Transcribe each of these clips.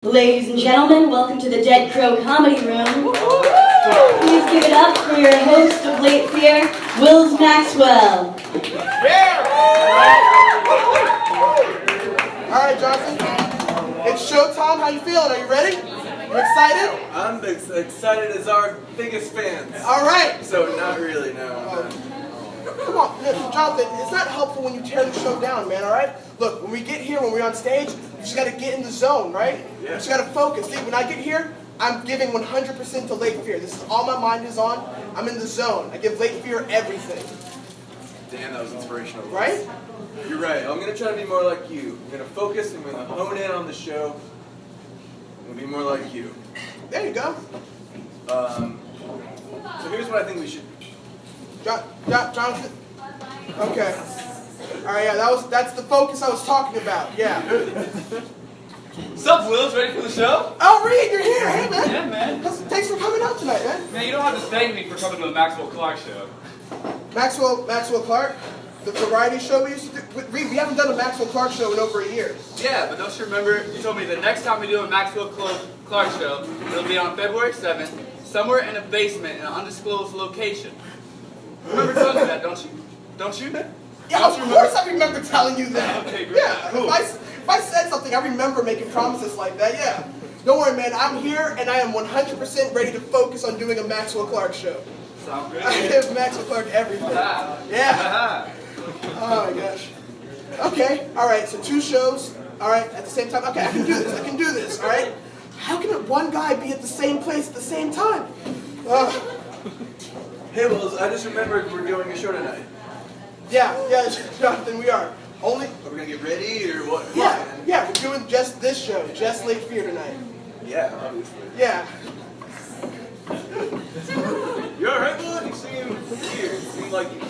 Ladies and gentlemen, welcome to the Dead Crow Comedy Room. Please give it up for your host of Late Fear, Wills Maxwell. Yeah! Alright, Jonathan. It's showtime. How you feeling? Are you ready? You excited? I'm excited as our biggest fans. Alright! So, not really, no. Come on, Jonathan, it's not helpful when you tear the show down, man, alright? Look, when we get here, when we're on stage, you just gotta get in the zone, right? Yeah. You just gotta focus. See, when I get here, I'm giving 100% to Late Fear. This is all my mind is on. I'm in the zone. I give Late Fear everything. Damn, that was inspirational. Right? You're right. I'm gonna try to be more like you. I'm gonna focus, I'm gonna hone in on the show. I'm gonna be more like you. There you go. So here's what I think we should Jonathan? Okay. Alright, yeah, that's the focus I was talking about. Yeah. What's up, Wills? Ready for the show? Oh, Reid, you're here. Hey, man. Yeah, man. Thanks for coming out tonight, man. Man, you don't have to thank me for coming to a Maxwell-Clark show. Maxwell-Clark? The variety show we used to do? Reid, we haven't done a Maxwell-Clark show in over a year. Yeah, but don't you remember, you told me the next time we do a Maxwell-Clark show, it'll be on February 7th, somewhere in a basement in an undisclosed location. Remember telling me that, don't you? Don't you? Yeah, Don't of course I remember telling you that. Okay, great. Yeah, Cool. if I said something, I remember making promises like that, yeah. Don't worry, man, I'm here and I am 100% ready to focus on doing a Maxwell-Clark show. Sounds good. I give Maxwell-Clark everything. Yeah. Oh my gosh. Okay, alright, so 2 shows, alright, at the same time. Okay, I can do this, alright? How can one guy be at the same place at the same time? Hey, Wills, I just remembered we're doing a show tonight. Yeah, Jonathan, we are. Are we gonna get ready, or what? Yeah, we're doing just this show, just Late Fear tonight. Yeah, obviously. Yeah. You alright, Wills? You seem weird. You seem like you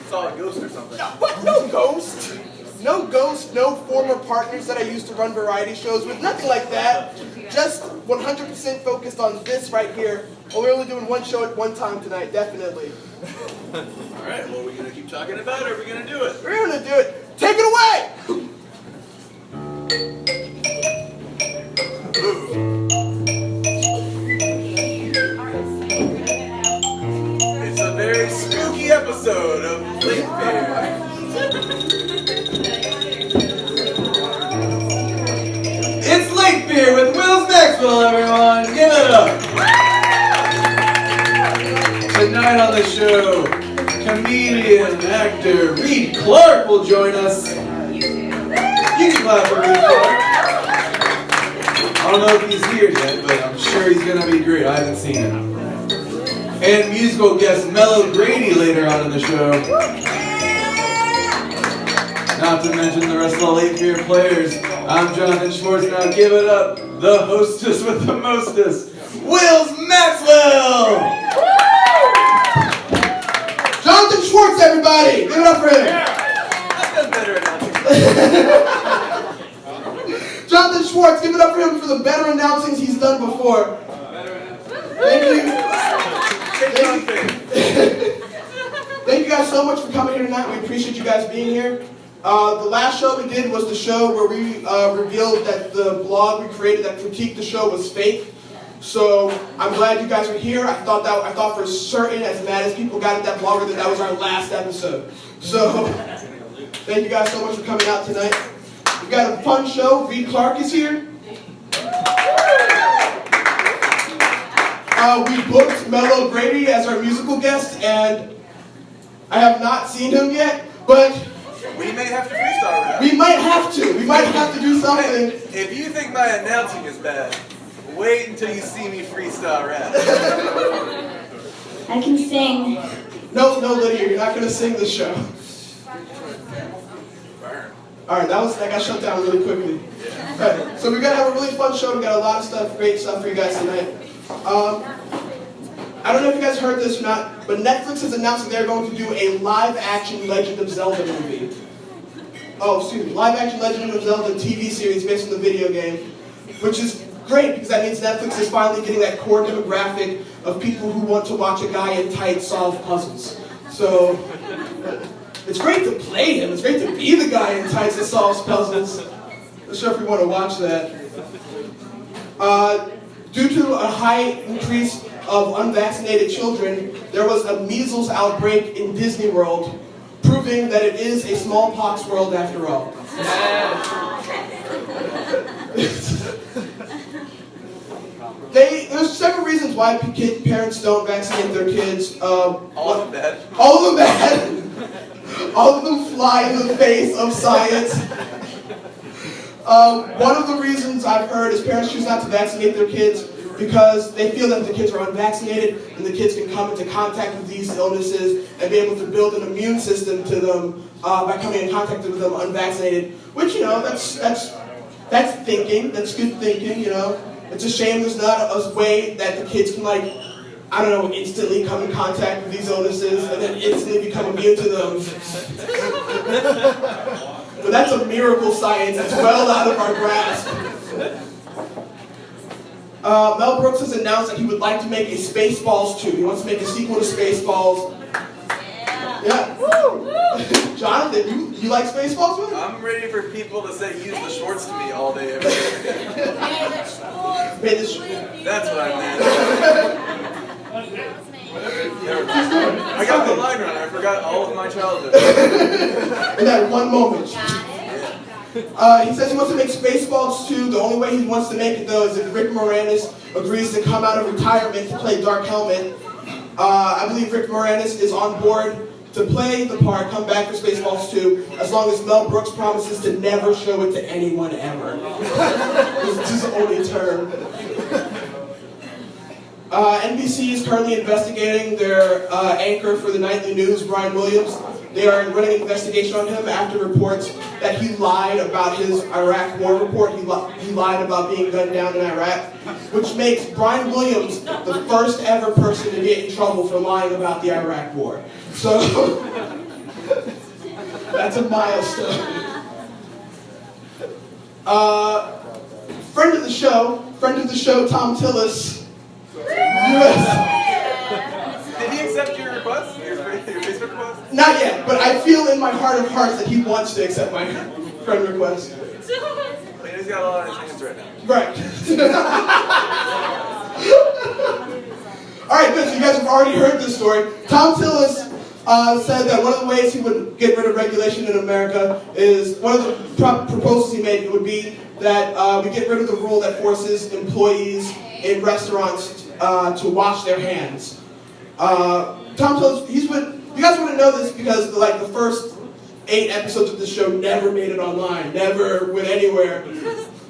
saw a ghost or something. What? No ghost. No ghost, no former partners that I used to run variety shows with, nothing like that. Just 100% focused on this right here. Well, we're only doing one show at one time tonight, definitely. Alright, well, are we gonna keep talking about it, or are we gonna do it? We're gonna do it. Take it away! It's a very spooky episode of Late Fear. It's Late Fear with Wills Maxwell, everyone! Give it up! Tonight on the show, comedian and actor Reid Clark will join us. You can clap for Reid Clark. I don't know if he's here yet, but I'm sure he's going to be great. I haven't seen him. And musical guest Mello Grady later on in the show. Not to mention the rest of the Late Fear players. I'm Jonathan Schwartz. Now give it up, the hostess with the mostest, Wills Maxwell! Jonathan Schwartz, everybody! Give it up for him! I've done better announcing. Jonathan Schwartz, give it up for him for the better announcings he's done before. Thank you. Thank you guys so much for coming here tonight. We appreciate you guys being here. The last show we did was the show where we revealed that the blog we created that critiqued the show was fake. So I'm glad you guys are here. I thought for certain, as mad as people got at that blogger, that was our last episode. So thank you guys so much for coming out tonight. We've got a fun show. Reid Clark is here. We booked Mello Grady as our musical guest, and I have not seen him yet, but we may have to freestyle rap. We might have to. We might have to do something. If you think my announcing is bad, wait until you see me freestyle rap. I can sing. No, Lydia, you're not going to sing this show. Alright, that got shut down really quickly. Alright, so we're going to have a really fun show. We got a lot of stuff, great stuff for you guys tonight. I don't know if you guys heard this or not, but Netflix is announcing they're going to do a live-action Legend of Zelda movie. Live-action Legend of Zelda TV series based on the video game, which is great because that means Netflix is finally getting that core demographic of people who want to watch a guy in tights solve puzzles. So it's great to play him. It's great to be the guy in tights that solves puzzles. I'm not sure if we want to watch that. Due to a high increase of unvaccinated children, there was a measles outbreak in Disney World, proving that it is a smallpox world after all. There's several reasons why parents don't vaccinate their kids. All of them bad. All of them bad. All of them fly in the face of science. One of the reasons I've heard is parents choose not to vaccinate their kids because they feel that the kids are unvaccinated and the kids can come into contact with these illnesses and be able to build an immune system to them by coming in contact with them unvaccinated. Which, you know, that's thinking. That's good thinking. You know, it's a shame there's not a way that the kids can, like, I don't know, instantly come in contact with these illnesses and then instantly become immune to them. But that's a miracle science that's well out of our grasp. Mel Brooks has announced that he would like to make a Spaceballs 2. He wants to make a sequel to Spaceballs. Yeah. Woo! Jonathan, you like Spaceballs, man? I'm ready for people to say use the shorts to me all day, every day. That's what I meant. I got the line right. I forgot all of my childhood. In that one moment. He says he wants to make Spaceballs 2. The only way he wants to make it, though, is if Rick Moranis agrees to come out of retirement to play Dark Helmet. I believe Rick Moranis is on board to play the part, come back for Spaceballs 2, as long as Mel Brooks promises to never show it to anyone ever. This is his only term. NBC is currently investigating their anchor for the nightly news, Brian Williams. They are running an investigation on him after reports that he lied about his Iraq war report. He lied about being gunned down in Iraq, which makes Brian Williams the first ever person to get in trouble for lying about the Iraq war. So, that's a milestone. Friend of the show, Tom Tillis. Did he accept your request? Your Facebook request? Not yet, but I feel in my heart of hearts that he wants to accept my friend request. I mean, he's got a lot on his hands right now. Right. Alright, good, so you guys have already heard this story. Tom Tillis said that one of the ways he would get rid of regulation in America is, one of the proposals he made would be that we get rid of the rule that forces employees in restaurants to wash their hands. Tom Tillis, you guys wouldn't know this because the first 8 episodes of this show never made it online, never went anywhere.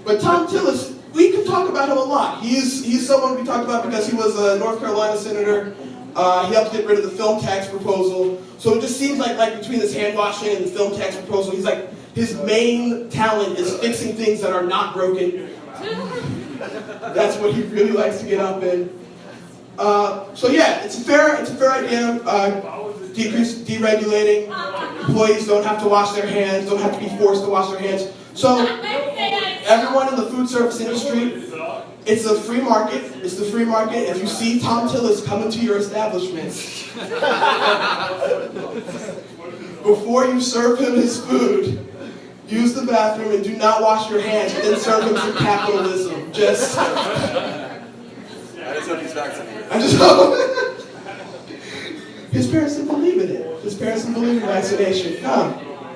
But Tom Tillis, we can talk about him a lot. He's someone we talked about because he was a North Carolina senator. He helped get rid of the film tax proposal. So it just seems like between this hand washing and the film tax proposal, he's like, his main talent is fixing things that are not broken. That's what he really likes to get up in. So yeah, it's a fair idea. Deregulating. Employees don't have to wash their hands, don't have to be forced to wash their hands. So everyone in the food service industry, it's a free market. It's the free market. If you see Tom Tillis coming to your establishment, before you serve him his food, use the bathroom and do not wash your hands, and then serve him some capitalism. Just. I just hope he's vaccinated. I just hope. His parents didn't believe in it. His parents didn't believe in vaccination. No,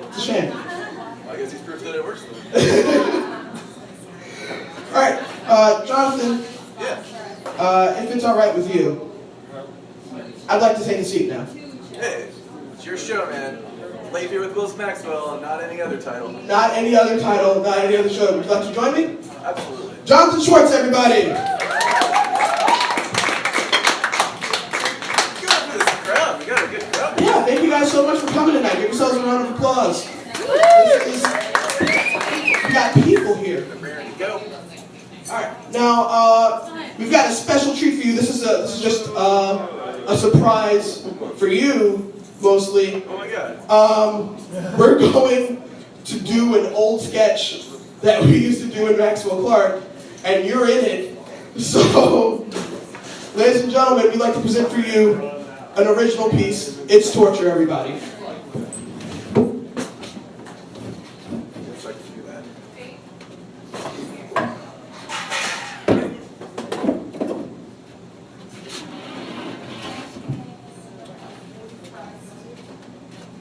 it's a shame. Well, I guess he's proof that it works. All right, Jonathan. Yeah. If it's all right with you, I'd like to take a seat now. Hey, it's your show, man. Late here with Wills Maxwell, and not any other title. Not any other title, not any other show. Would you like to join me? Absolutely. Jonathan Schwartz, everybody. We got a good crowd. Yeah, thank you guys so much for coming tonight. Give yourselves a round of applause. We got people here. Ready to go. All right, now we've got a special treat for you. This is just a surprise for you, mostly. Oh my God. We're going to do an old sketch that we used to do in Maxwell-Clark, and you're in it. So, ladies and gentlemen, we'd like to present for you an original piece. It's Torture, everybody. Yes, I can do that.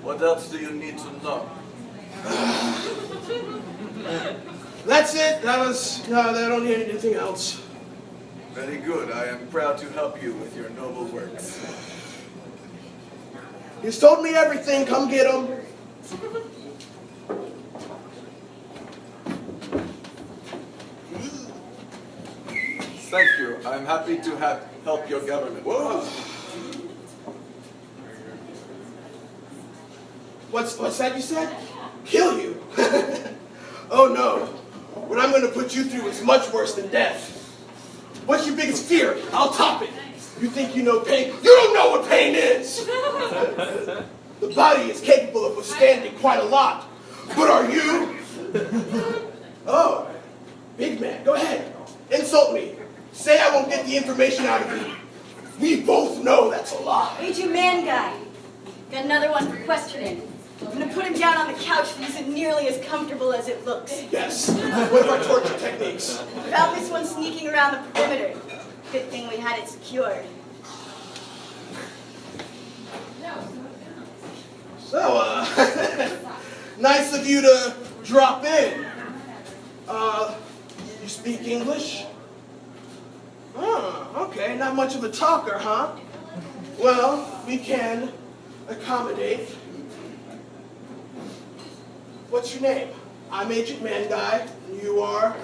What else do you need to know? That's it. No, I don't need anything else. Very good. I am proud to help you with your noble works. He's told me everything. Come get him. Thank you. I'm happy to help your government. Whoa. What's that you said? Kill you? Oh no. What I'm going to put you through is much worse than death. What's your biggest fear? I'll top it. You think you know pain? You don't know what pain is! The body is capable of withstanding quite a lot. But are you? Oh, big man, go ahead. Insult me. Say I won't get the information out of you. We both know that's a lie. Hey, you man guy. Got another one for questioning. I'm gonna put him down on the couch so he isn't nearly as comfortable as it looks. Yes, one of our torture techniques. Found this one sneaking around the perimeter. Good thing we had it secured. So, nice of you to drop in. You speak English? Oh, okay, not much of a talker, huh? Well, we can accommodate. What's your name? I'm Agent Man Guy, and you are?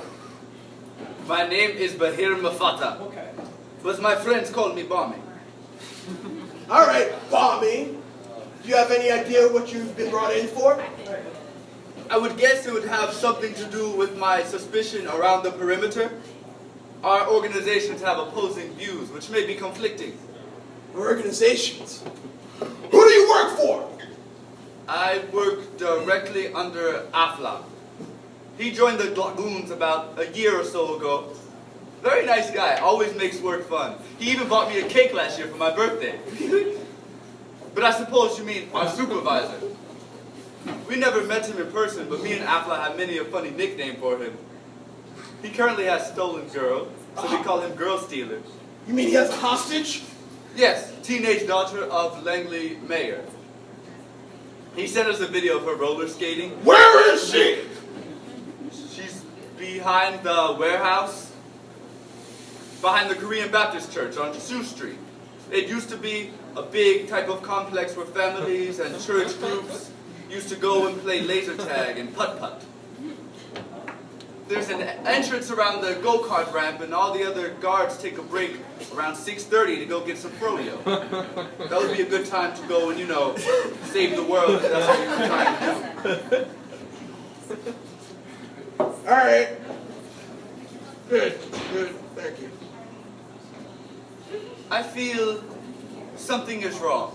My name is Bahir Mafata. Okay. But my friends call me Bommy. All right, Bommy. Do you have any idea what you've been brought in for? I would guess it would have something to do with my suspicion around the perimeter. Our organizations have opposing views, which may be conflicting. Organizations? Who do you work for? I work directly under Afla. He joined the Dragoons about a year or so ago. Very nice guy, always makes work fun. He even bought me a cake last year for my birthday. But I suppose you mean our supervisor. We never met him in person, but me and Afla have many a funny nickname for him. He currently has stolen girl, so we call him Girl Stealer. You mean he has a hostage? Yes, teenage daughter of Langley Mayor. He sent us a video of her roller skating. Where is she? She's behind the warehouse, behind the Korean Baptist Church on Sioux Street. It used to be a big type of complex where families and church groups used to go and play laser tag and putt-putt. There's an entrance around the go-kart ramp, and all the other guards take a break around 6:30 to go get some froyo. That would be a good time to go and, you know, save the world if that's what you're trying to do. All right. Good, thank you. I feel something is wrong.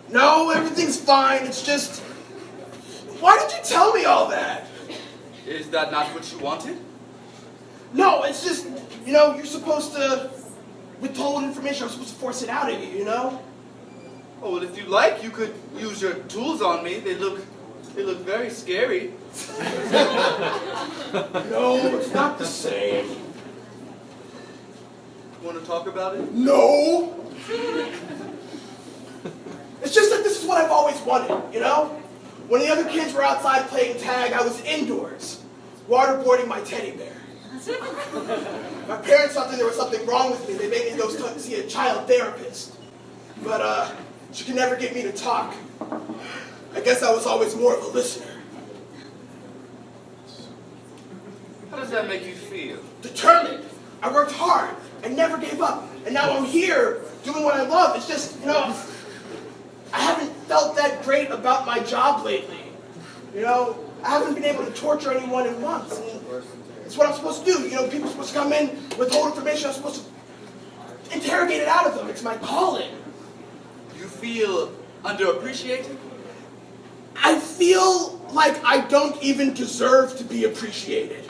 No, everything's fine. It's just, why did you tell me all that? Is that not what you wanted? No, it's just, you know, you're supposed to withhold information. I'm supposed to force it out of you, you know? Oh, well, if you like, you could use your tools on me. They look very scary. No, it's not the same. Want to talk about it? No! It's just that this is what I've always wanted, you know? When the other kids were outside playing tag, I was indoors, waterboarding my teddy bear. My parents thought that there was something wrong with me. They made me go see a child therapist. But she could never get me to talk. I guess I was always more of a listener. How does that make you feel? Determined. I worked hard. I never gave up. And now I'm here doing what I love. It's just, you know, I haven't felt that great about my job lately. You know, I haven't been able to torture anyone in months. And it's what I'm supposed to do. You know, people are supposed to come in, withhold information. I'm supposed to interrogate it out of them. It's my calling. You feel underappreciated? I feel like I don't even deserve to be appreciated.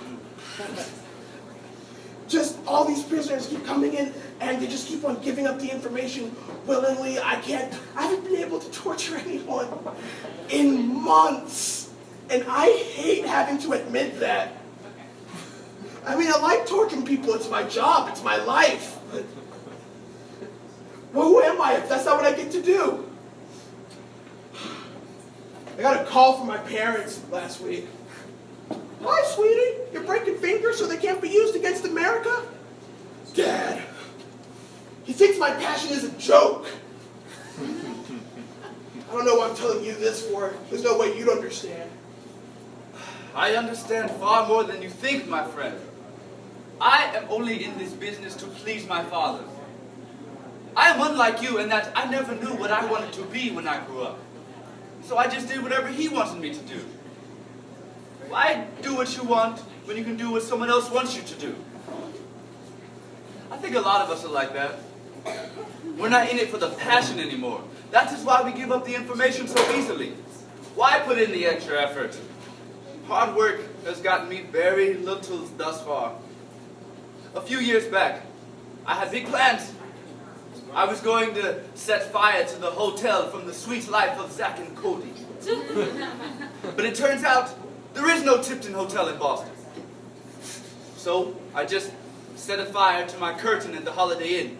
Just all these prisoners keep coming in and they just keep on giving up the information willingly. I haven't been able to torture anyone in months. And I hate having to admit that. I mean, I like torturing people. It's my job. It's my life. But, well, who am I if that's not what I get to do? I got a call from my parents last week. Why, sweetie? You're breaking fingers so they can't be used against America? Dad, he thinks my passion is a joke. I don't know what I'm telling you this for. There's no way you'd understand. I understand far more than you think, my friend. I am only in this business to please my father. I am unlike you in that I never knew what I wanted to be when I grew up. So I just did whatever he wanted me to do. Why do what you want when you can do what someone else wants you to do? I think a lot of us are like that. We're not in it for the passion anymore. That is why we give up the information so easily. Why put in the extra effort? Hard work has gotten me very little thus far. A few years back, I had big plans. I was going to set fire to the hotel from the sweet life of Zach and Cody. But it turns out there is no Tipton Hotel in Boston. So I just set a fire to my curtain at the Holiday Inn.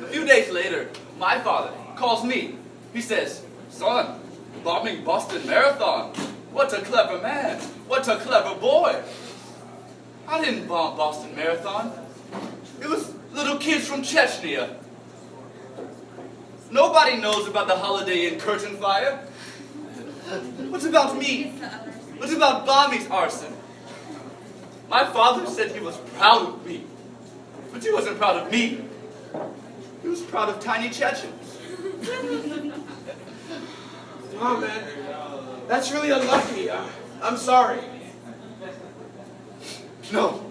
A few days later, my father calls me. He says, "Son, bombing Boston Marathon. What a clever man. What a clever boy." I didn't bomb Boston Marathon. It was little kids from Chechnya. Nobody knows about the Holiday Inn curtain fire. What's about me? What's about bombing's arson? My father said he was proud of me. But he wasn't proud of me. He was proud of tiny Chechens. Oh, man. That's really unlucky. I'm sorry. No,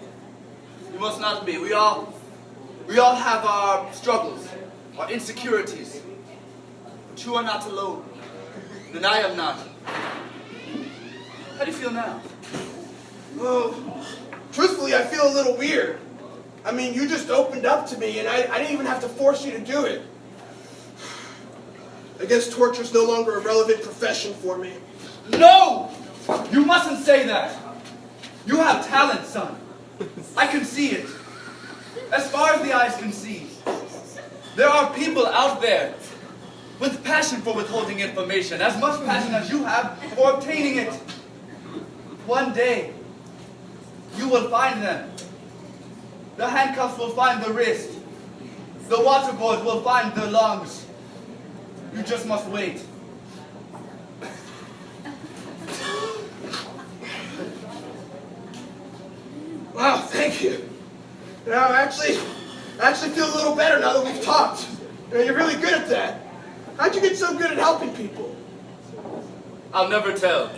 you must not be. We all have our struggles, our insecurities. But you are not alone. And I am not. How do you feel now? Oh, truthfully, I feel a little weird. I mean, you just opened up to me, and I didn't even have to force you to do it. I guess torture's no longer a relevant profession for me. No! You mustn't say that. You have talent, son. I can see it. As far as the eyes can see. There are people out there with passion for withholding information, as much passion as you have for obtaining it. One day, you will find them. The handcuffs will find the wrist. The waterboard will find the lungs. You just must wait. Wow, thank you. Now, I actually feel a little better now that we've talked. You're really good at that. How'd you get so good at helping people? I'll never tell.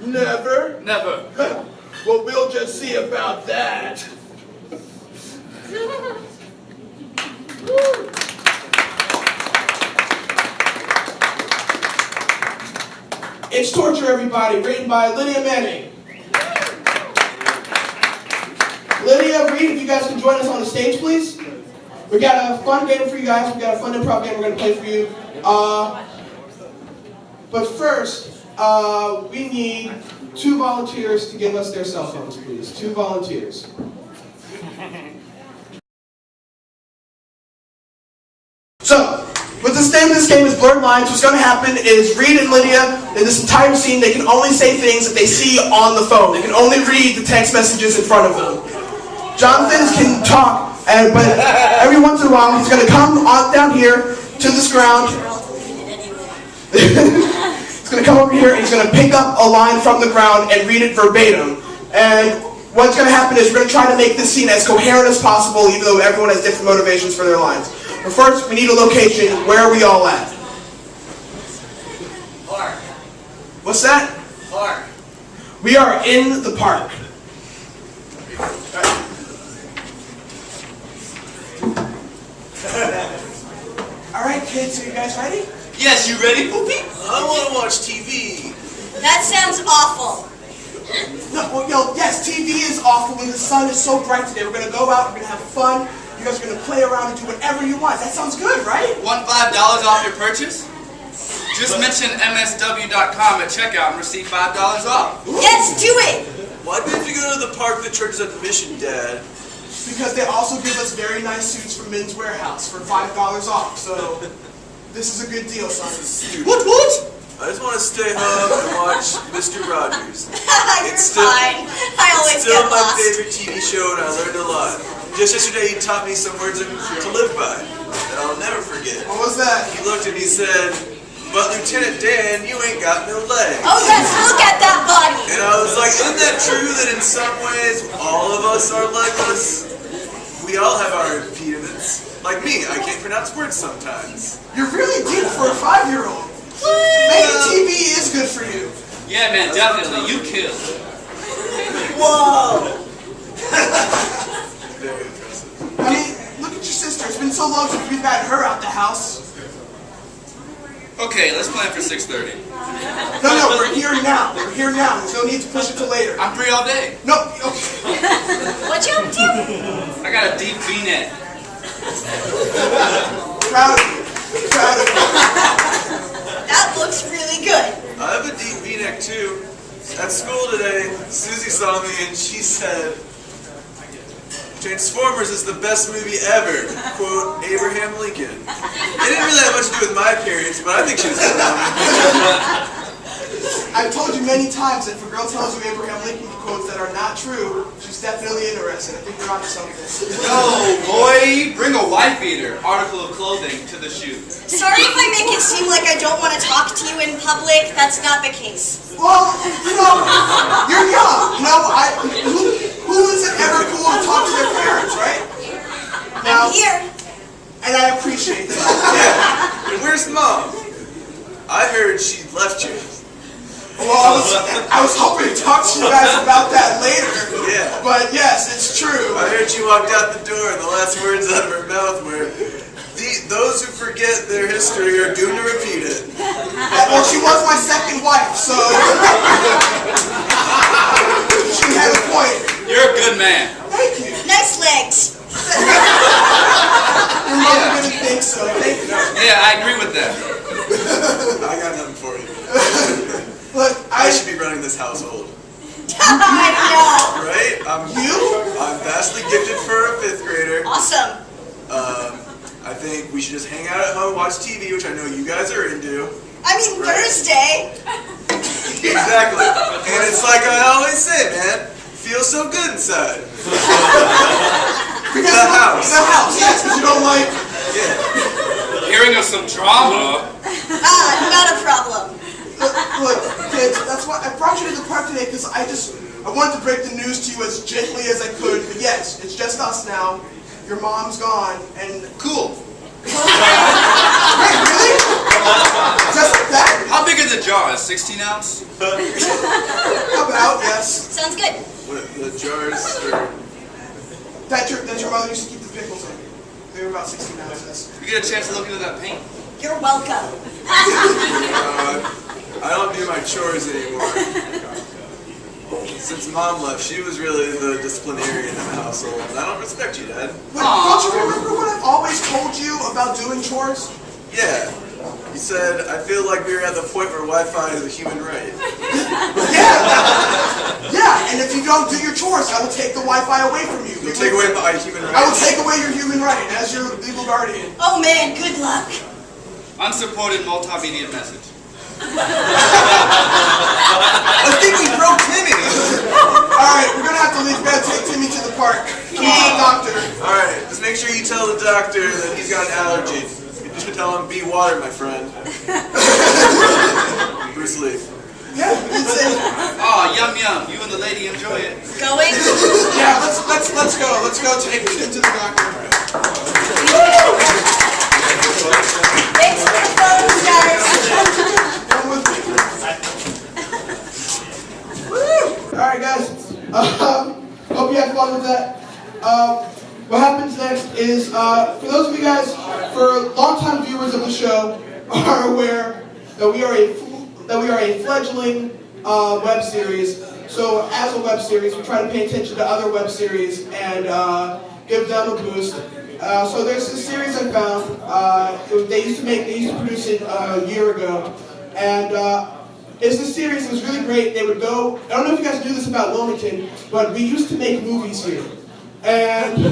Never? Never. Well, we'll just see about that. It's Torture, everybody, written by Lydia Manning. Lydia, Reid, if you guys can join us on the stage, please. We got a fun game for you guys. We got a fun improv game we're going to play for you. But first, we need 2 volunteers to give us their cell phones, please. 2 volunteers. So, with the name of this game is Blurred Lines, what's going to happen is Reid and Lydia, in this entire scene, they can only say things that they see on the phone. They can only read the text messages in front of them. Jonathan can talk, but every once in a while he's going to come on down here to this ground. He's going to come over here and he's going to pick up a line from the ground and read it verbatim. And what's going to happen is we're going to try to make this scene as coherent as possible, even though everyone has different motivations for their lines. But first, we need a location. Where are we all at? Park. What's that? Park. We are in the park. Alright kids, are you guys ready? Yes, you ready, Poopy? I want to watch TV. That sounds awful. No, well, yes, TV is awful when the sun is so bright today. We're going to go out, we're going to have fun. You guys are going to play around and do whatever you want. That sounds good, right? Want $5 off your purchase? Just mention msw.com at checkout and receive $5 off. Yes, do it. Why do we have to go to the park that charges admission, Dad? Because they also give us very nice suits from Men's Warehouse for $5 off. So, this is a good deal, son. Stupid. What? I just want to stay home and watch Mr. Rogers. You're fine. I always It's still get my lost. favorite TV show, and I learned a lot. Just yesterday, he taught me some words to live by that I'll never forget. What was that? He looked and he said, "But Lieutenant Dan, you ain't got no legs." Oh yes, look at that body. And I was like, isn't that true that in some ways all of us are legless? We all have our impediments. Like me, I can't pronounce words sometimes. You're really deep for a 5-year-old. Making TV is good for you. Yeah, man, definitely. You killed. Whoa! Very impressive. I mean, look at your sister. It's been so long since we've had her out the house. Okay, let's plan for 6:30. No, we're here now. We're here now. There's no need to push it till later. I'm free all day. No, okay. What you up to? I got a deep V-neck. Proud of you. Proud of you. That looks really good. I have a deep V-neck too. At school today, Susie saw me and she said, "Transformers is the best movie ever." Quote, Abraham Lincoln. It didn't really have much to do with my appearance, but I think she was good on me. I've told you many times that if a girl tells you Abraham Lincoln quotes that are not true, she's definitely interested. I think you're onto something. No, boy, bring a wife beater, article of clothing, to the shoot. Sorry if I make it seem like I don't want to talk to you in public. That's not the case. Well, you know, you're young. You know, who isn't ever cool to talk to their parents, right? I'm here. And I appreciate that. Yeah, and where's Mom? I heard she left you. Well, I was hoping to talk to you guys about that later. Yeah. But yes, it's true. I heard she walked out the door and the last words out of her mouth were, "Those who forget their history are doomed to repeat it." Well, she was my second wife, so she had a point. You're a good man. Thank you. Nice legs. Your mother didn't think so. Thank you. Yeah, I agree with that. I got nothing for you. Look, I should be running this household. I know. Right? I'm vastly gifted for a 5th grader. Awesome. I think we should just hang out at home, watch TV, which I know you guys are into. I mean, Right. Thursday. Exactly. And it's like I always say, man, feels so good inside. because The house. The house, yes, because you don't like. Yeah. Hearing of some drama. Not a problem. Look, kids, that's why I brought you to the park today, because I wanted to break the news to you as gently as I could. But yes, it's just us now. Your mom's gone, and Cool. wait, really? Just like that? How big is the jar? A 16 ounce? How about yes? Sounds good. What, the jars are... That your mother used to keep the pickles in. They were about 16 ounces. You get a chance to look into that paint? You're welcome. I don't do my chores anymore. Since Mom left, she was really the disciplinarian in the household. I don't respect you, Dad. Wait, don't you remember what I've always told you about doing chores? Yeah. You said, I feel like we're at the point where Wi-Fi is a human right. Yeah, and if you don't do your chores, I will take the Wi-Fi away from you. You take away my human right. I will take away your human right as your legal guardian. Oh man, good luck. Unsupported multimedia message. I think we broke Timmy. Alright, we're gonna have to leave. We're gonna take Timmy to the park. To the doctor. Alright, just make sure you tell the doctor that he's got an allergy. You should tell him, be water, my friend. Bruce Lee. Yeah, we can say. Oh, yum yum. You and the lady enjoy it. Going? Yeah, let's go. Let's go take him to the doctor. Thanks for the photos, guys. Come with me. Alright guys, hope you had fun with that. What happens next is, for those of you guys, for longtime viewers of the show, are aware that we are a fledgling web series. So as a web series, we try to pay attention to other web series and give them a boost. So there's this series I found. They used to produce it a year ago, and it's this series. It was really great. They would go. I don't know if you guys knew this about Wilmington, but we used to make movies here, and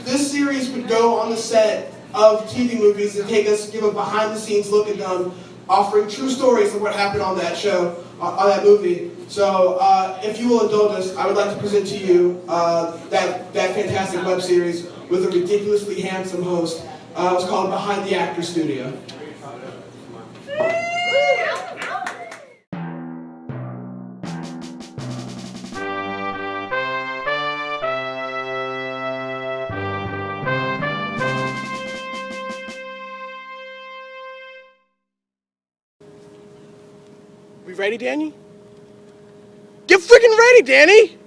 this series would go on the set of TV movies and give a behind-the-scenes look at them. offering true stories of what happened on that show, on that movie. So if you will indulge us, I would like to present to you that fantastic web series with a ridiculously handsome host. It's called Behind the Actor Studio. We ready, Danny? Get freaking ready, Danny!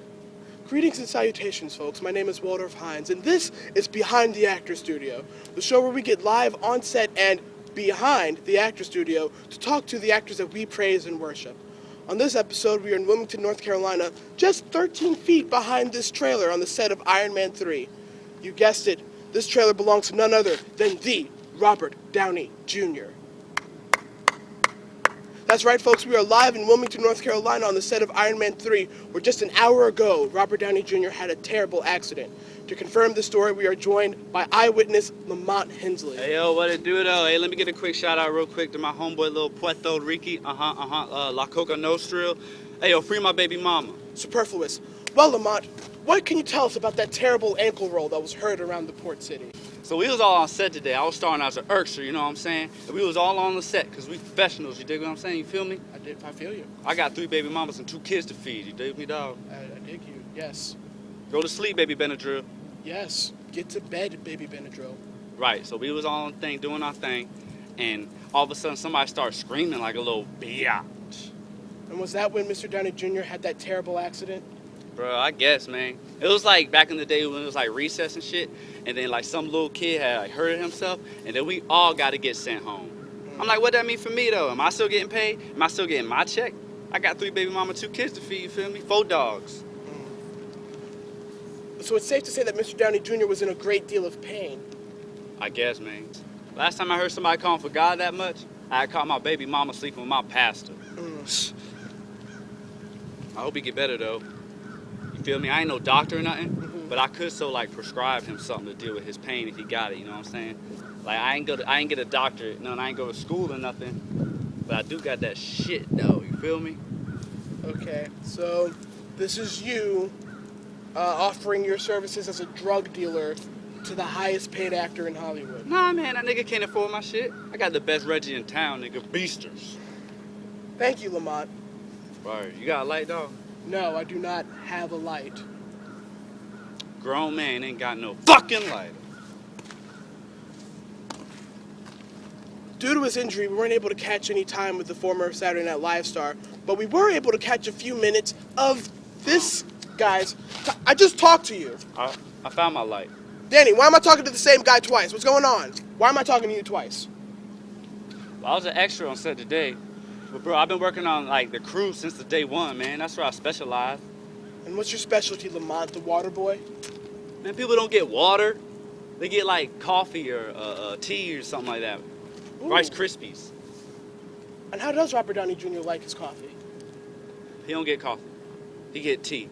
Greetings and salutations, folks. My name is Waldorf Hines, and this is Behind the Actor Studio, the show where we get live on set and behind the actor studio to talk to the actors that we praise and worship. On this episode, we are in Wilmington, North Carolina, just 13 feet behind this trailer on the set of Iron Man 3. You guessed it, this trailer belongs to none other than the Robert Downey Jr. That's right, folks, we are live in Wilmington, North Carolina on the set of Iron Man 3, where just an hour ago, Robert Downey Jr. had a terrible accident. To confirm the story, we are joined by eyewitness Lamont Hensley. Hey, yo, what it do, though? Hey, let me get a quick shout out real quick to my homeboy, little Puerto Rico, La Coca Nostra. Hey, yo, free my baby mama. Superfluous. Well, Lamont, what can you tell us about that terrible ankle roll that was heard around the port city? So we was all on set today. I was starting as an Urkster, you know what I'm saying? And we was all on the set, because we professionals, you dig what I'm saying? You feel me? I feel you. I got 3 baby mamas and 2 kids to feed, you dig me, dog? I dig you, yes. Go to sleep, baby Benadryl. Yes, get to bed, baby Benadryl. Right, so we was all on the thing, doing our thing, and all of a sudden somebody started screaming like a little biatch. And was that when Mr. Downey Jr. had that terrible accident? Bro, I guess, man. It was like back in the day when it was like recess and shit, and then like some little kid had like hurt himself, and then we all got to get sent home. I'm like, what that mean for me though? Am I still getting paid? Am I still getting my check? I got 3 baby mama, 2 kids to feed, you feel me? 4 dogs. So it's safe to say that Mr. Downey Jr. was in a great deal of pain. I guess, man. Last time I heard somebody calling for God that much, I had caught my baby mama sleeping with my pastor. I hope he get better though. You feel me? I ain't no doctor or nothing, but I could so like prescribe him something to deal with his pain if he got it. You know what I'm saying? Like I ain't get a doctorate, no, and I ain't go to school or nothing, but I do got that shit though. You feel me? Okay, so this is you offering your services as a drug dealer to the highest paid actor in Hollywood. Nah, man, that nigga can't afford my shit. I got the best Reggie in town, nigga. Beasters. Thank you, Lamont. Right, you got a light, dog? No, I do not have a light. Grown man ain't got no fucking light. Due to his injury, we weren't able to catch any time with the former Saturday Night Live star, but we were able to catch a few minutes of this guy's... I just talked to you. I found my light. Danny, why am I talking to the same guy twice? What's going on? Why am I talking to you twice? Well, I was an extra on set today. But bro, I've been working on like the crew since the day one, man. That's where I specialize. And what's your specialty, Lamont, the water boy? Man, people don't get water. They get like coffee or tea or something like that. Ooh. Rice Krispies. And how does Robert Downey Jr. like his coffee? He don't get coffee. He get tea.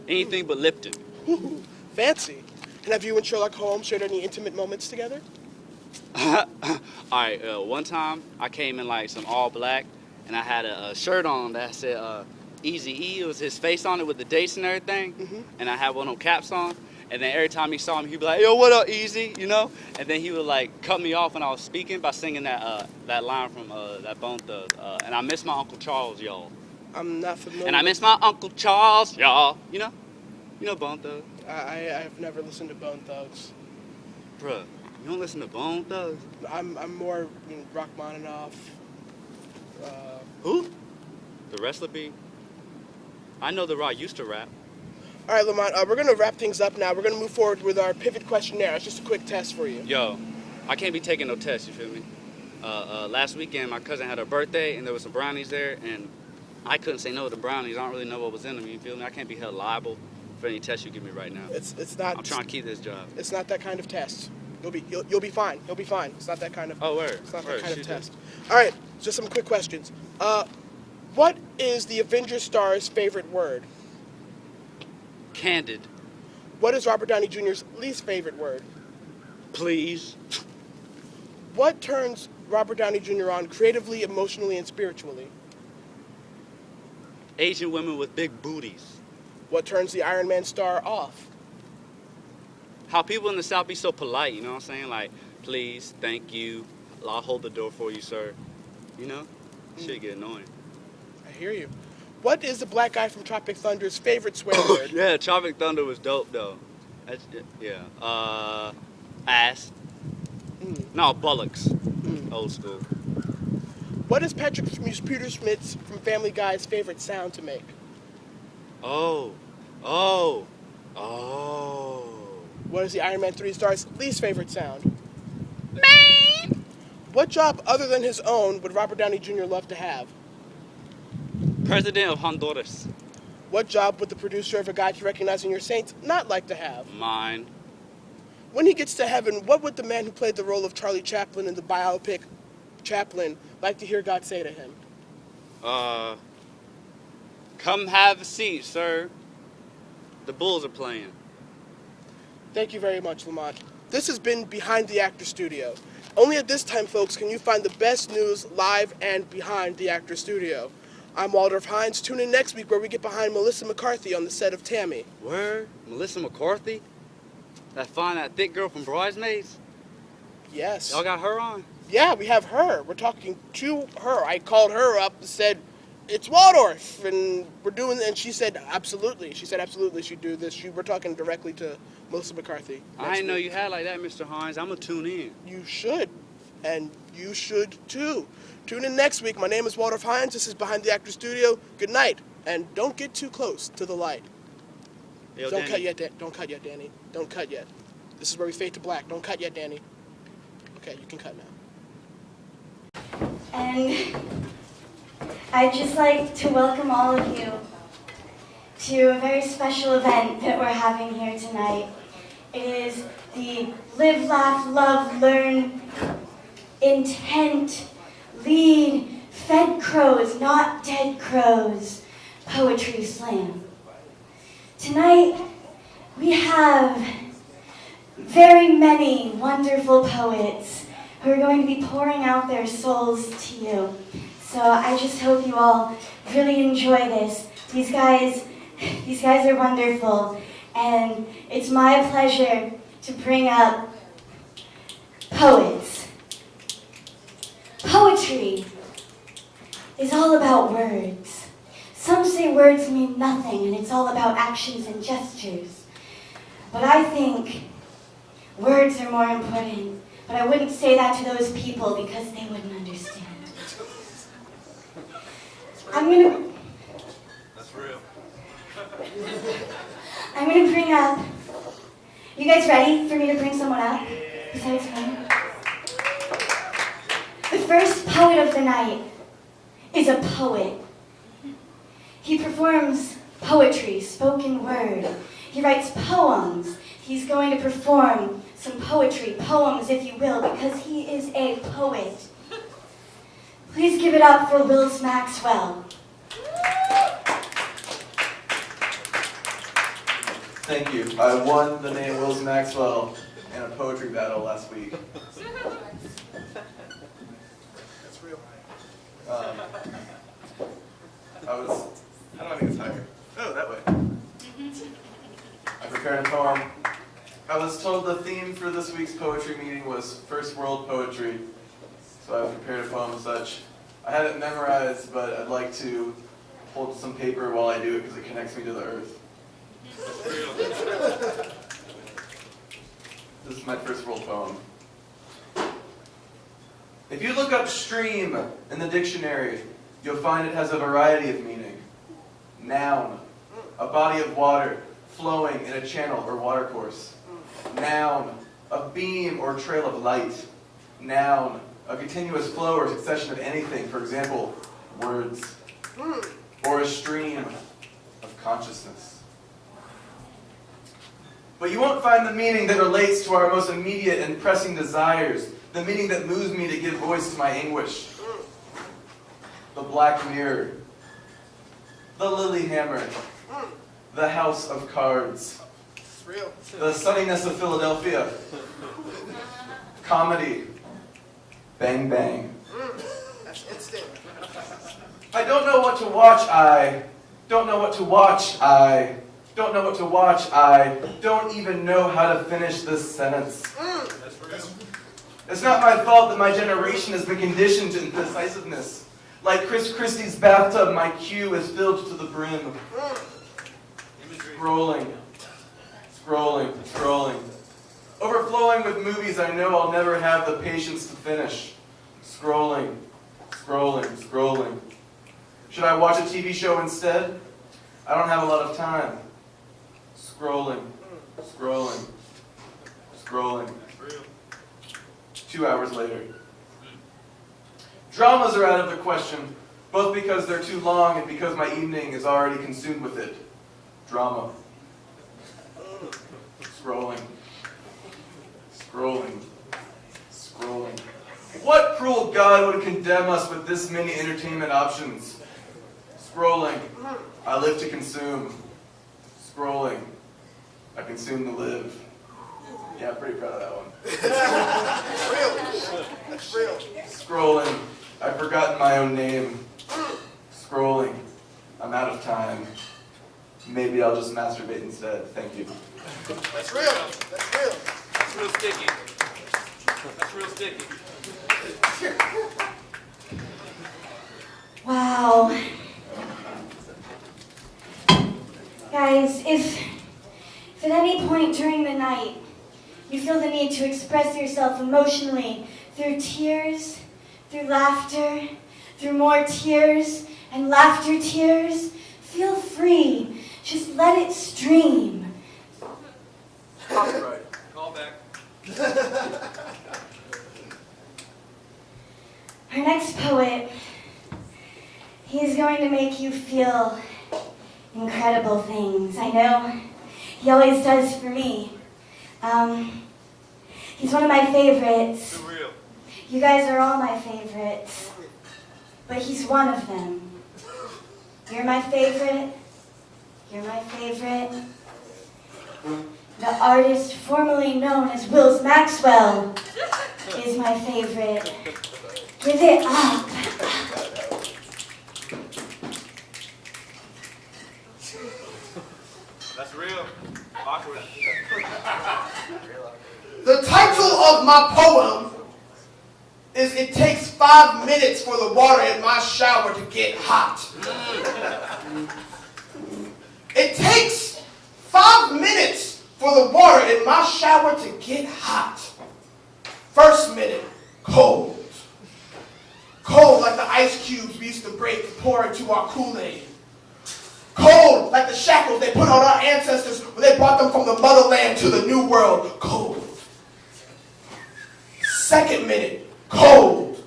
Anything but Lipton. Ooh, fancy. And have you and Sherlock Holmes shared any intimate moments together? Alright, one time I came in like some all black and I had a shirt on that said Easy-E. It was his face on it with the dates and everything. And I had one of them caps on. And then every time he saw me, he'd be like, yo, what up, Easy? You know? And then he would like cut me off when I was speaking by singing that line from that Bone Thug. And I miss my Uncle Charles, y'all. I'm not familiar. And I miss my Uncle Charles, y'all. You know? You know Bone Thug? I've never listened to Bone Thugs. Bruh, you don't listen to Bone Thugs? I'm more Rachmaninoff. Who? The wrestler bee? I know The Rock used to rap. All right, Lamont, we're going to wrap things up now. We're going to move forward with our pivot questionnaire. It's just a quick test for you. Yo, I can't be taking no tests, you feel me? Last weekend, my cousin had her birthday, and there was some brownies there, and I couldn't say no to the brownies. I don't really know what was in them, you feel me? I can't be held liable for any tests you give me right now. It's not. I'm trying to keep this job. It's not that kind of test. You'll be fine. You'll be fine. It's not that kind of. Oh, word. It's not Word. that kind of Shoot test. All right, just some quick questions. What is the Avengers star's favorite word? Candid. What is Robert Downey Jr.'s least favorite word? Please. What turns Robert Downey Jr. on creatively, emotionally, and spiritually? Asian women with big booties. What turns the Iron Man star off? How people in the South be so polite, you know what I'm saying? Like, please, thank you, I'll hold the door for you, sir. You know? Shit get annoying. I hear you. What is the black guy from Tropic Thunder's favorite swear word? Yeah, Tropic Thunder was dope, though. That's, yeah. Ass. No, bullocks. Old school. What is Patrick Pewter-Smith's from Family Guy's favorite sound to make? Oh. What is the Iron Man 3 star's least favorite sound? Man! What job other than his own would Robert Downey Jr. love to have? President of Honduras. What job would the producer of A Guide to Recognizing Your Saints not like to have? Mine. When he gets to heaven, what would the man who played the role of Charlie Chaplin in the biopic Chaplin like to hear God say to him? Come have a seat, sir. The Bulls are playing. Thank you very much, Lamont. This has been Behind the Actor Studio. Only at this time, folks, can you find the best news live and behind the Actor Studio. I'm Waldorf Hines. Tune in next week where we get behind Melissa McCarthy on the set of Tammy. Where? Melissa McCarthy? That thick girl from Bridesmaids? Yes. Y'all got her on? Yeah, we have her. We're talking to her. I called her up and said, it's Waldorf, and we're doing, and she said, absolutely. She said, absolutely, she'd do this. We're talking directly to Melissa McCarthy. I didn't know you had like that, Mr. Hines. I'm going to tune in. You should, and you should too. Tune in next week. My name is Waldorf Hines. This is Behind the Actor Studio. Good night, and don't get too close to the light. Yo, Don't Danny. cut yet, Don't cut yet, Danny. Don't cut yet. This is where we fade to black. Don't cut yet, Danny. Okay, you can cut now. And I'd just like to welcome all of you to a very special event that we're having here tonight. It is the Live, Laugh, Love, Learn, Intent, Lead, Fed Crows, Not Dead Crows Poetry Slam. Tonight, we have very many wonderful poets who are going to be pouring out their souls to you. So I just hope you all really enjoy this. These guys are wonderful, and it's my pleasure to bring up poets. Poetry is all about words. Some say words mean nothing, and it's all about actions and gestures. But I think words are more important. But I wouldn't say that to those people because they wouldn't understand. That's real. I'm gonna bring up. You guys ready for me to bring someone up? Besides me? The first poet of the night is a poet. He performs poetry, spoken word. He writes poems. He's going to perform some poetry, poems if you will, because he is a poet. Please give it up for Wills Maxwell. Thank you. I won the name Wills Maxwell in a poetry battle last week. That's real. How do I make this higher? Oh, that way. I prepared a poem. I was told the theme for this week's poetry meeting was First World Poetry, so I prepared a poem as such. I had it memorized, but I'd like to hold some paper while I do it because it connects me to the earth. This is my first world poem. If you look up stream in the dictionary, you'll find it has a variety of meaning. Noun, a body of water flowing in a channel or watercourse. Noun, a beam or trail of light. Noun, a continuous flow or succession of anything, for example, words. Or a stream of consciousness. But you won't find the meaning that relates to our most immediate and pressing desires, the meaning that moves me to give voice to my anguish. The black mirror, the lily hammer, the house of cards, the sunniness of Philadelphia, comedy, Bang, bang. I don't know what to watch, I don't know what to watch, I don't know what to watch, I don't even know how to finish this sentence. It's not my fault that my generation has been conditioned to indecisiveness. Like Chris Christie's bathtub, my queue is filled to the brim. Scrolling, scrolling, scrolling. Overflowing with movies I know I'll never have the patience to finish. Scrolling, scrolling, scrolling. Should I watch a TV show instead? I don't have a lot of time. Scrolling, scrolling, scrolling. 2 hours later. Dramas are out of the question, both because they're too long and because my evening is already consumed with it. Drama. Scrolling. Scrolling. Scrolling. What cruel God would condemn us with this many entertainment options? Scrolling. I live to consume. Scrolling. I consume to live. Yeah, I'm pretty proud of that one. That's real. That's real. Scrolling. I've forgotten my own name. Scrolling. I'm out of time. Maybe I'll just masturbate instead. Thank you. That's real. That's real. That's real sticky. That's real sticky. Wow. Guys, if at any point during the night you feel the need to express yourself emotionally through tears, through laughter, through more tears and laughter tears, feel free. Just let it stream. Copyright. Call back. Our next poet, he is going to make you feel incredible things. I know he always does for me. He's one of my favorites. Too real. You guys are all my favorites, but he's one of them. You're my favorite. You're my favorite. The artist formerly known as Wills Maxwell is my favorite. Give it up. That's real. Awkward. The title of my poem is "It Takes 5 minutes for the water in my shower to get hot." It takes 5 minutes for the water in my shower to get hot. First minute, cold. Cold like the ice cubes we used to break and pour into our Kool-Aid. Cold like the shackles they put on our ancestors when they brought them from the motherland to the new world. Cold. Second minute, cold.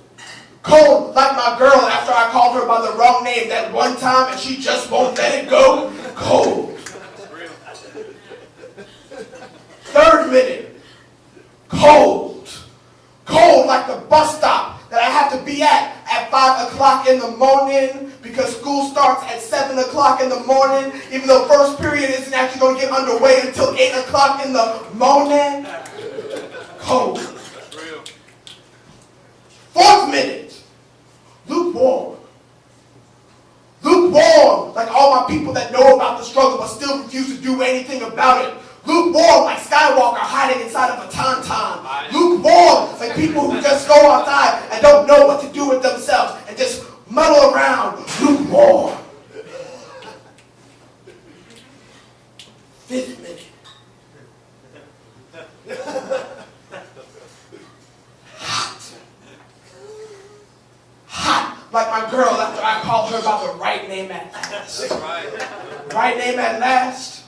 Cold like my girl after I called her by the wrong name that one time and she just won't let it go. Cold. Third minute, cold. Cold like the bus stop that I have to be at 5 o'clock in the morning because school starts at 7 o'clock in the morning, even though first period isn't actually going to get underway until 8 o'clock in the morning. Cold. Fourth minute, lukewarm. Lukewarm, like all my people that know about the struggle but still refuse to do anything about it. Lukewarm, like Skywalker hiding inside of a tauntaun. Lukewarm, like people who just go outside and don't know what to do with themselves and just muddle around. Lukewarm. Fifth minute. Hot, like my girl after I called her by the right name at last. That's right. Right name at last.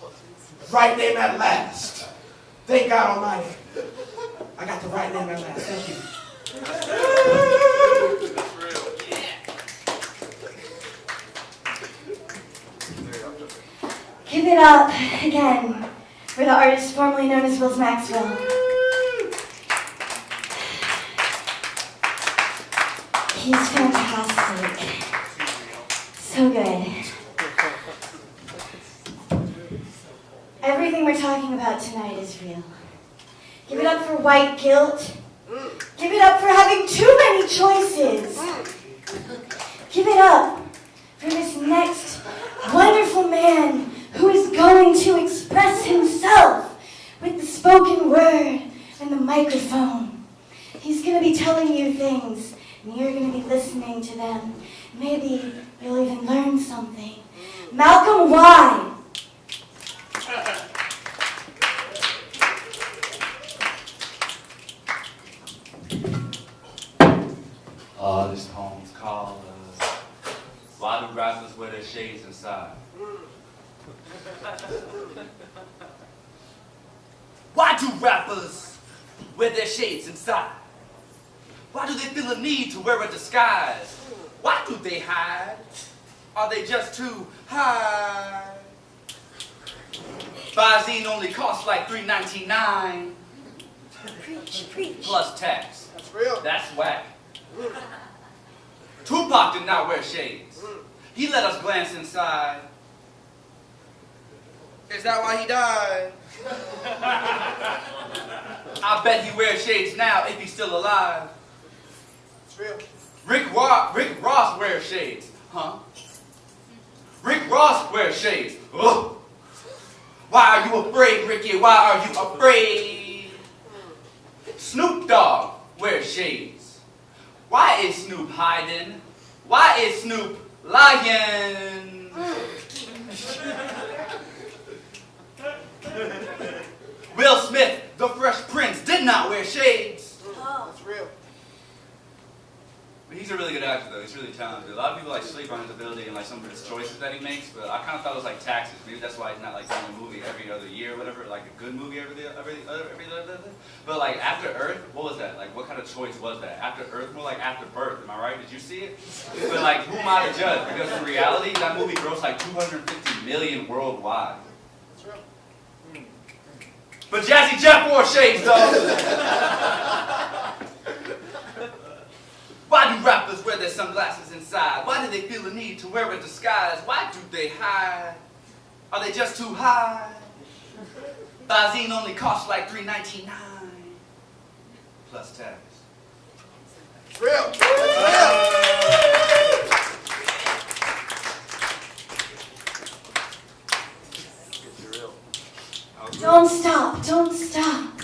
Right name at last. Thank God Almighty. I got the right name at last. Thank you. That's real. Give it up again for the artist formerly known as Wills Maxwell. He's fantastic. So good. Everything we're talking about tonight is real. Give it up for white guilt. Give it up for having too many choices. Give it up for this next wonderful man who is going to express himself with the spoken word and the microphone. He's going to be telling you things, and you're going to be listening to them. Maybe you'll even learn something. Malcolm Y. This poem's called Why Do Rappers Wear Their Shades Inside? Why do rappers wear their shades inside? Why do they feel a need to wear a disguise? Why do they hide? Are they just too high? Visine only costs like $3.99 Preach. plus tax. That's real. That's whack. Tupac did not wear shades. He let us glance inside. Is that why he died? I bet he wears shades now if he's still alive. It's real. Rick Ross wears shades. Huh? Rick Ross wears shades. Ugh. Why are you afraid, Ricky? Why are you afraid? Snoop Dogg wears shades. Why is Snoop hiding? Why is Snoop lying? Will Smith, the Fresh Prince, did not wear shades. That's real. But he's a really good actor, though. He's really talented. A lot of people like sleep on his ability and like some of his choices that he makes. But I kind of thought it was like taxes. Maybe that's why he's not like doing a movie every other year or whatever, like a good movie every other. But like After Earth, what was that? Like what kind of choice was that? After Earth, more like After Birth. Am I right? Did you see it? But like, who am I to judge? Because in reality, that movie grossed like 250 million worldwide. That's real. But Jazzy Jeff wore shades, though. Why do rappers wear their sunglasses inside? Why do they feel the need to wear a disguise? Why do they hide? Are they just too high? Visine only costs like $3.99 plus tax. It's real. It's real. Don't stop, don't stop.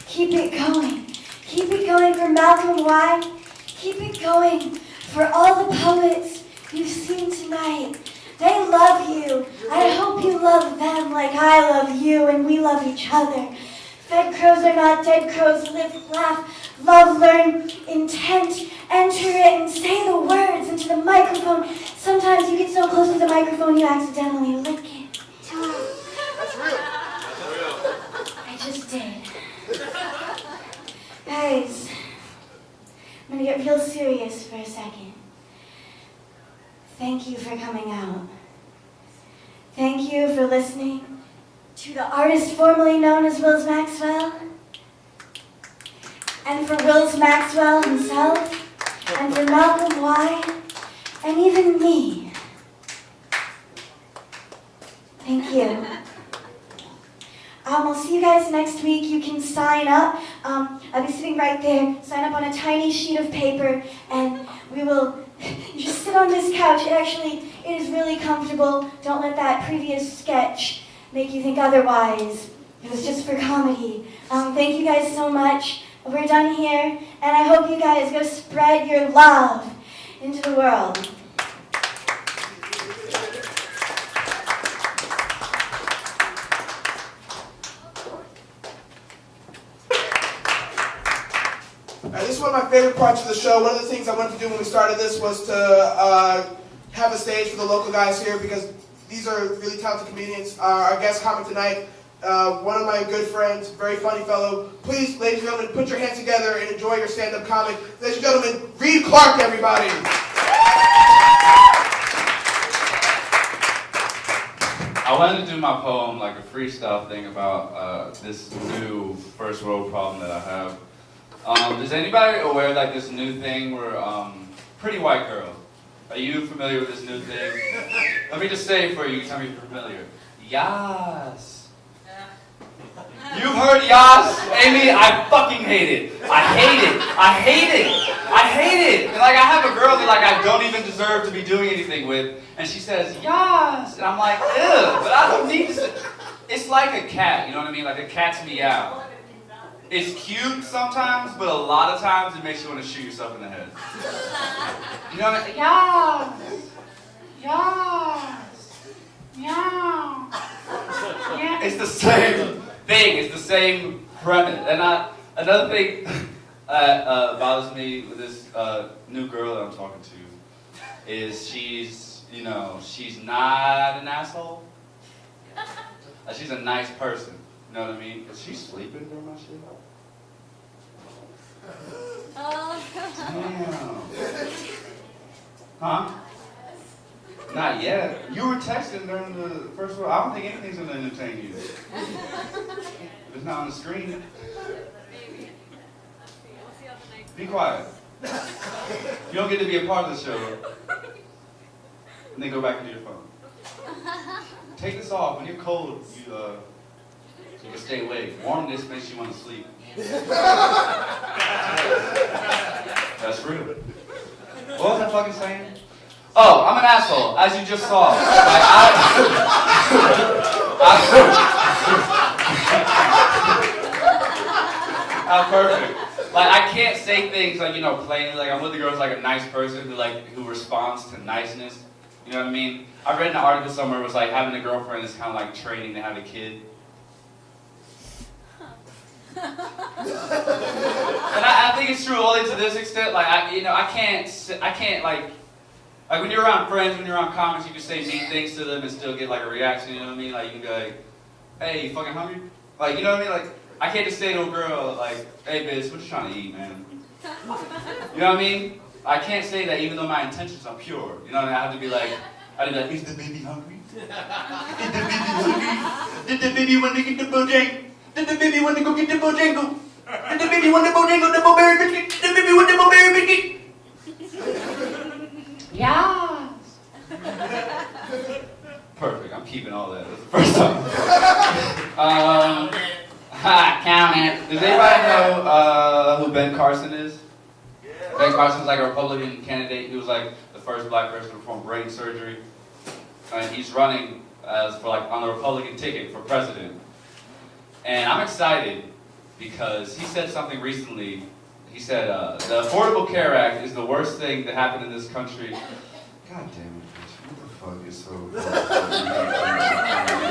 Keep it going. Keep it going for Malcolm Y. Keep it going for all the poets you've seen tonight. They love you. I hope you love them like I love you and we love each other. Fed crows are not dead crows. Live, laugh, love, learn, intent. Enter it and say the words into the microphone. Sometimes you get so close to the microphone you accidentally lick it. That's real. I just did. Guys, I'm gonna get real serious for a second. Thank you for coming out. Thank you for listening to the artist formerly known as Wills Maxwell, and for Wills Maxwell himself, and for Malcolm Y, and even me. Thank you. I'll see you guys next week. You can sign up. I'll be sitting right there. Sign up on a tiny sheet of paper, and we will. You just sit on this couch. It is really comfortable. Don't let that previous sketch make you think otherwise. It was just for comedy. Thank you guys so much. We're done here, and I hope you guys go spread your love into the world. This is one of my favorite parts of the show. One of the things I wanted to do when we started this was to have a stage for the local guys here because these are really talented comedians. Our guest comic tonight, one of my good friends, very funny fellow. Please, ladies and gentlemen, put your hands together and enjoy your stand-up comic. Ladies and gentlemen, Reid Clark, everybody. I wanted to do my poem like a freestyle thing about this new first world problem that I have. Is anybody aware like this new thing where Pretty White Girl? Are you familiar with this new thing? Let me just say it for you. You tell me if you're familiar. Yas. You've heard Yas, Amy, I fucking hate it. I hate it. I hate it. I hate it. And like I have a girl that like I don't even deserve to be doing anything with, and she says, Yas. And I'm like, ew, but I don't need to say. It's like a cat, you know what I mean? Like a cat's meow. It's cute sometimes, but a lot of times it makes you want to shoot yourself in the head. You know what I mean? Yas. Meow. Yeah. It's the same thing. It's the same premise. And another thing bothers me with this new girl that I'm talking to is she's not an asshole. She's a nice person. You know what I mean? Is she sleeping during my shit? Damn. Huh? Not yet. You were texting during the first one. I don't think anything's going to entertain you. It's not on the screen. Be quiet. You don't get to be a part of the show. And then go back into your phone. Take this off. When you're cold, you can stay awake. Warmness makes you want to sleep. That's real. What was I fucking saying? Oh, I'm an asshole, as you just saw. Like, I'm perfect. Like, I can't say things like, plainly. Like, I'm with the girls like a nice person who responds to niceness. You know what I mean? I read an article somewhere it was like having a girlfriend is kind of like training to have a kid. And I think it's true only to this extent. Like, I can't like when you're around friends, when you're around comics, you can say mean things to them and still get like a reaction. You know what I mean? Like, you can be like, "Hey, you fucking hungry?" Like, you know what I mean? Like, I can't just say to a girl like, "Hey, bitch, what you trying to eat, man?" You know what I mean? I can't say that even though my intentions are pure. You know what I mean? I have to be like, "Is the baby hungry? Is the baby hungry? Did the baby want to get the bojang? Did the baby want to go get the bojangle? Did the baby want the bojangle, the blueberry biscuit? Did the baby want the blueberry biscuit?" Yes. Perfect. I'm keeping all that. That's the first time. Count it. Does anybody know who Ben Carson is? Ben Carson's like a Republican candidate. He was like the first black person to perform brain surgery. And he's running on the Republican ticket for president. And I'm excited because he said something recently. He said, the Affordable Care Act is the worst thing that happened in this country. God damn it, bitch. What the fuck is so...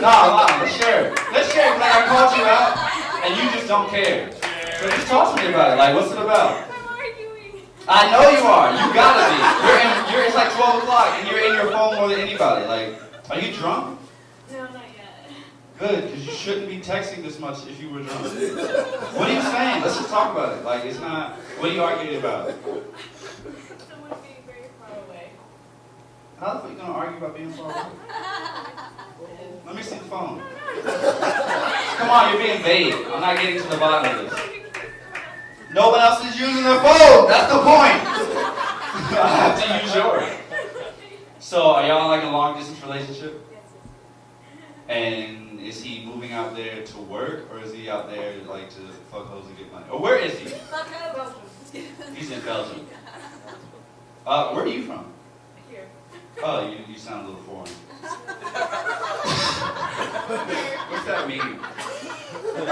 No, let's share it. Let's share it. Like, I called you out, and you just don't care. So just talk to me about it. Like, what's it about? I know you are. You gotta be. It's like 12 o'clock, and you're in your phone more than anybody. Like, are you drunk? No, not yet. Good, because you shouldn't be texting this much if you were drunk. What are you saying? Let's just talk about it. Like, it's not... What are you arguing about? Someone being very far away. How the fuck are you going to argue about being far away? Let me see the phone. Come on, you're being vague. I'm not getting to the bottom of this. No one else is using their phone. That's the point. I have to use yours. So, are y'all in like a long distance relationship? And is he moving out there to work, or is he out there like to fuck hoes and get money? Or where is he? He's in Belgium. Where are you from? Here. Oh, you sound a little foreign. What's that mean? You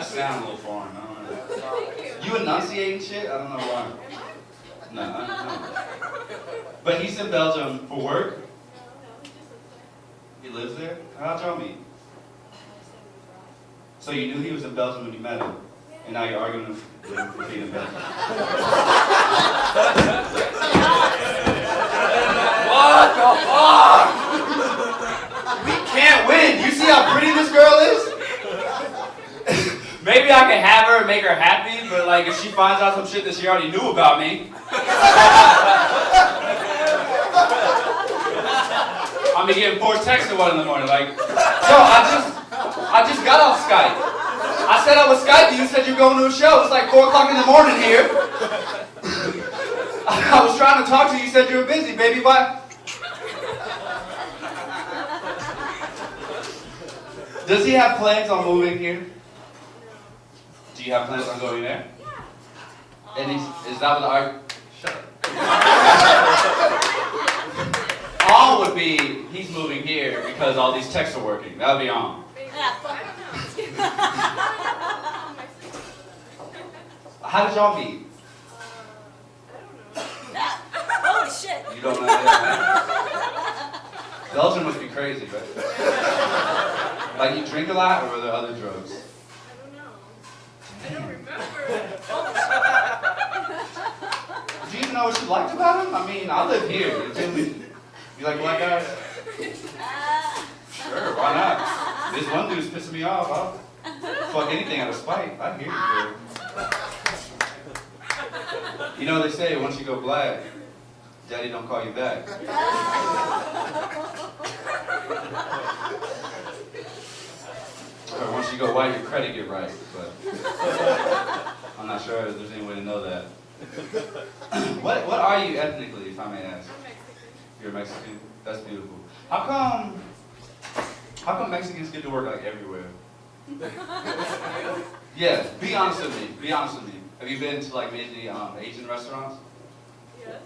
sound a little foreign. I don't know. You enunciating shit? I don't know why. No, I don't know. But he's in Belgium for work? He lives there? How'd y'all meet? So you knew he was in Belgium when you met him, and now you're arguing with him for being in Belgium. What the fuck? We can't win. You see how pretty this girl is? Maybe I can have her and make her happy, but like if she finds out some shit that she already knew about me, I'm gonna get 4 texts at 1 in the morning, like, yo, I just got off Skype. I said I was Skype, you said you're going to a show. It's like 4 o'clock in the morning here. I was trying to talk to you, you said you were busy, baby, bye. Does he have plans on moving here? Do you have plans on going there? Yeah. And is that what the argument? Shut up. All would be he's moving here because all these texts are working. That would be on. How did y'all meet? Holy shit. You don't know that? Belgium must be crazy, right? Like you drink a lot, or are there other drugs? I don't remember. Do you even know what you liked about him? I mean, I live here. You like black guys? Sure, why not? This one dude's pissing me off. I'll fuck anything out of spite. I hear you, girl. You know what they say, once you go black, daddy don't call you back. Or once you go white, your credit get right. But I'm not sure if there's any way to know that. What are you ethnically, if I may ask? I'm Mexican. You're Mexican? That's beautiful. How come Mexicans get to work like everywhere? Yeah, be honest with me. Be honest with me. Have you been to like many Asian restaurants? Yes.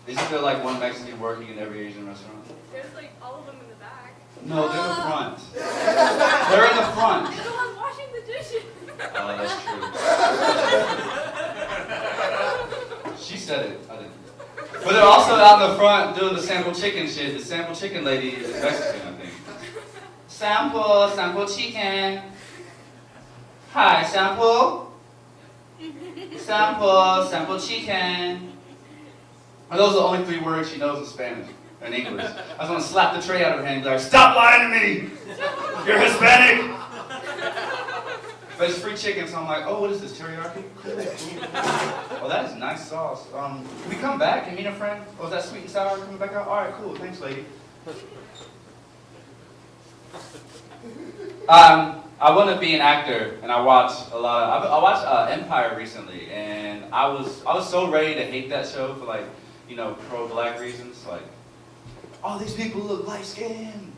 Isn't there like one Mexican working in every Asian restaurant? There's like all of them in the back. No, they're in the front. They're in the front. They're the ones washing the dishes. Oh, that's true. She said it. I didn't. But they're also out in the front doing the sample chicken shit. The sample chicken lady is Mexican, I think. Sample chicken. Hi, sample. Sample chicken. And those are the only 3 words she knows in Spanish and English. I just want to slap the tray out of her hand and be like, stop lying to me! You're Hispanic! But it's free chicken, so I'm like, oh, what is this, teriyaki? Cool. Oh, that is nice sauce. Can we come back and meet a friend? Oh, is that sweet and sour coming back out? All right, cool. Thanks, lady. I want to be an actor, and I watch a lot of. I watched Empire recently, and I was so ready to hate that show for like, you know, pro-black reasons. Like, all these people look light-skinned.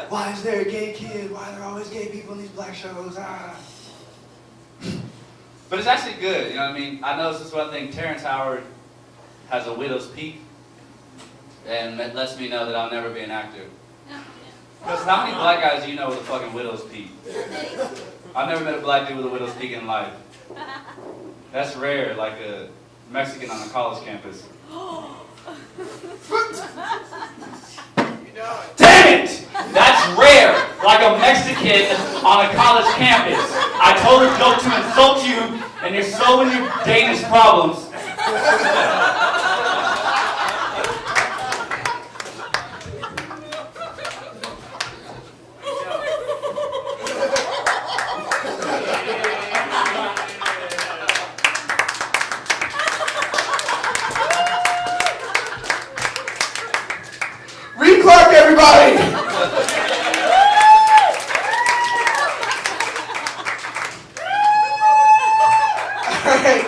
Why is there a gay kid? Why are there always gay people in these black shows? Ah. But it's actually good. You know what I mean? I know this is one thing. Terrence Howard has a widow's peak, and that lets me know that I'll never be an actor. Because how many black guys do you know with a fucking widow's peak? I've never met a black dude with a widow's peak in life. That's rare, like a Mexican on a college campus. Damn it! That's rare, like a Mexican on a college campus. I told a joke to insult you, and you're so in your Danish problems. Reid Clark, everybody! Alright,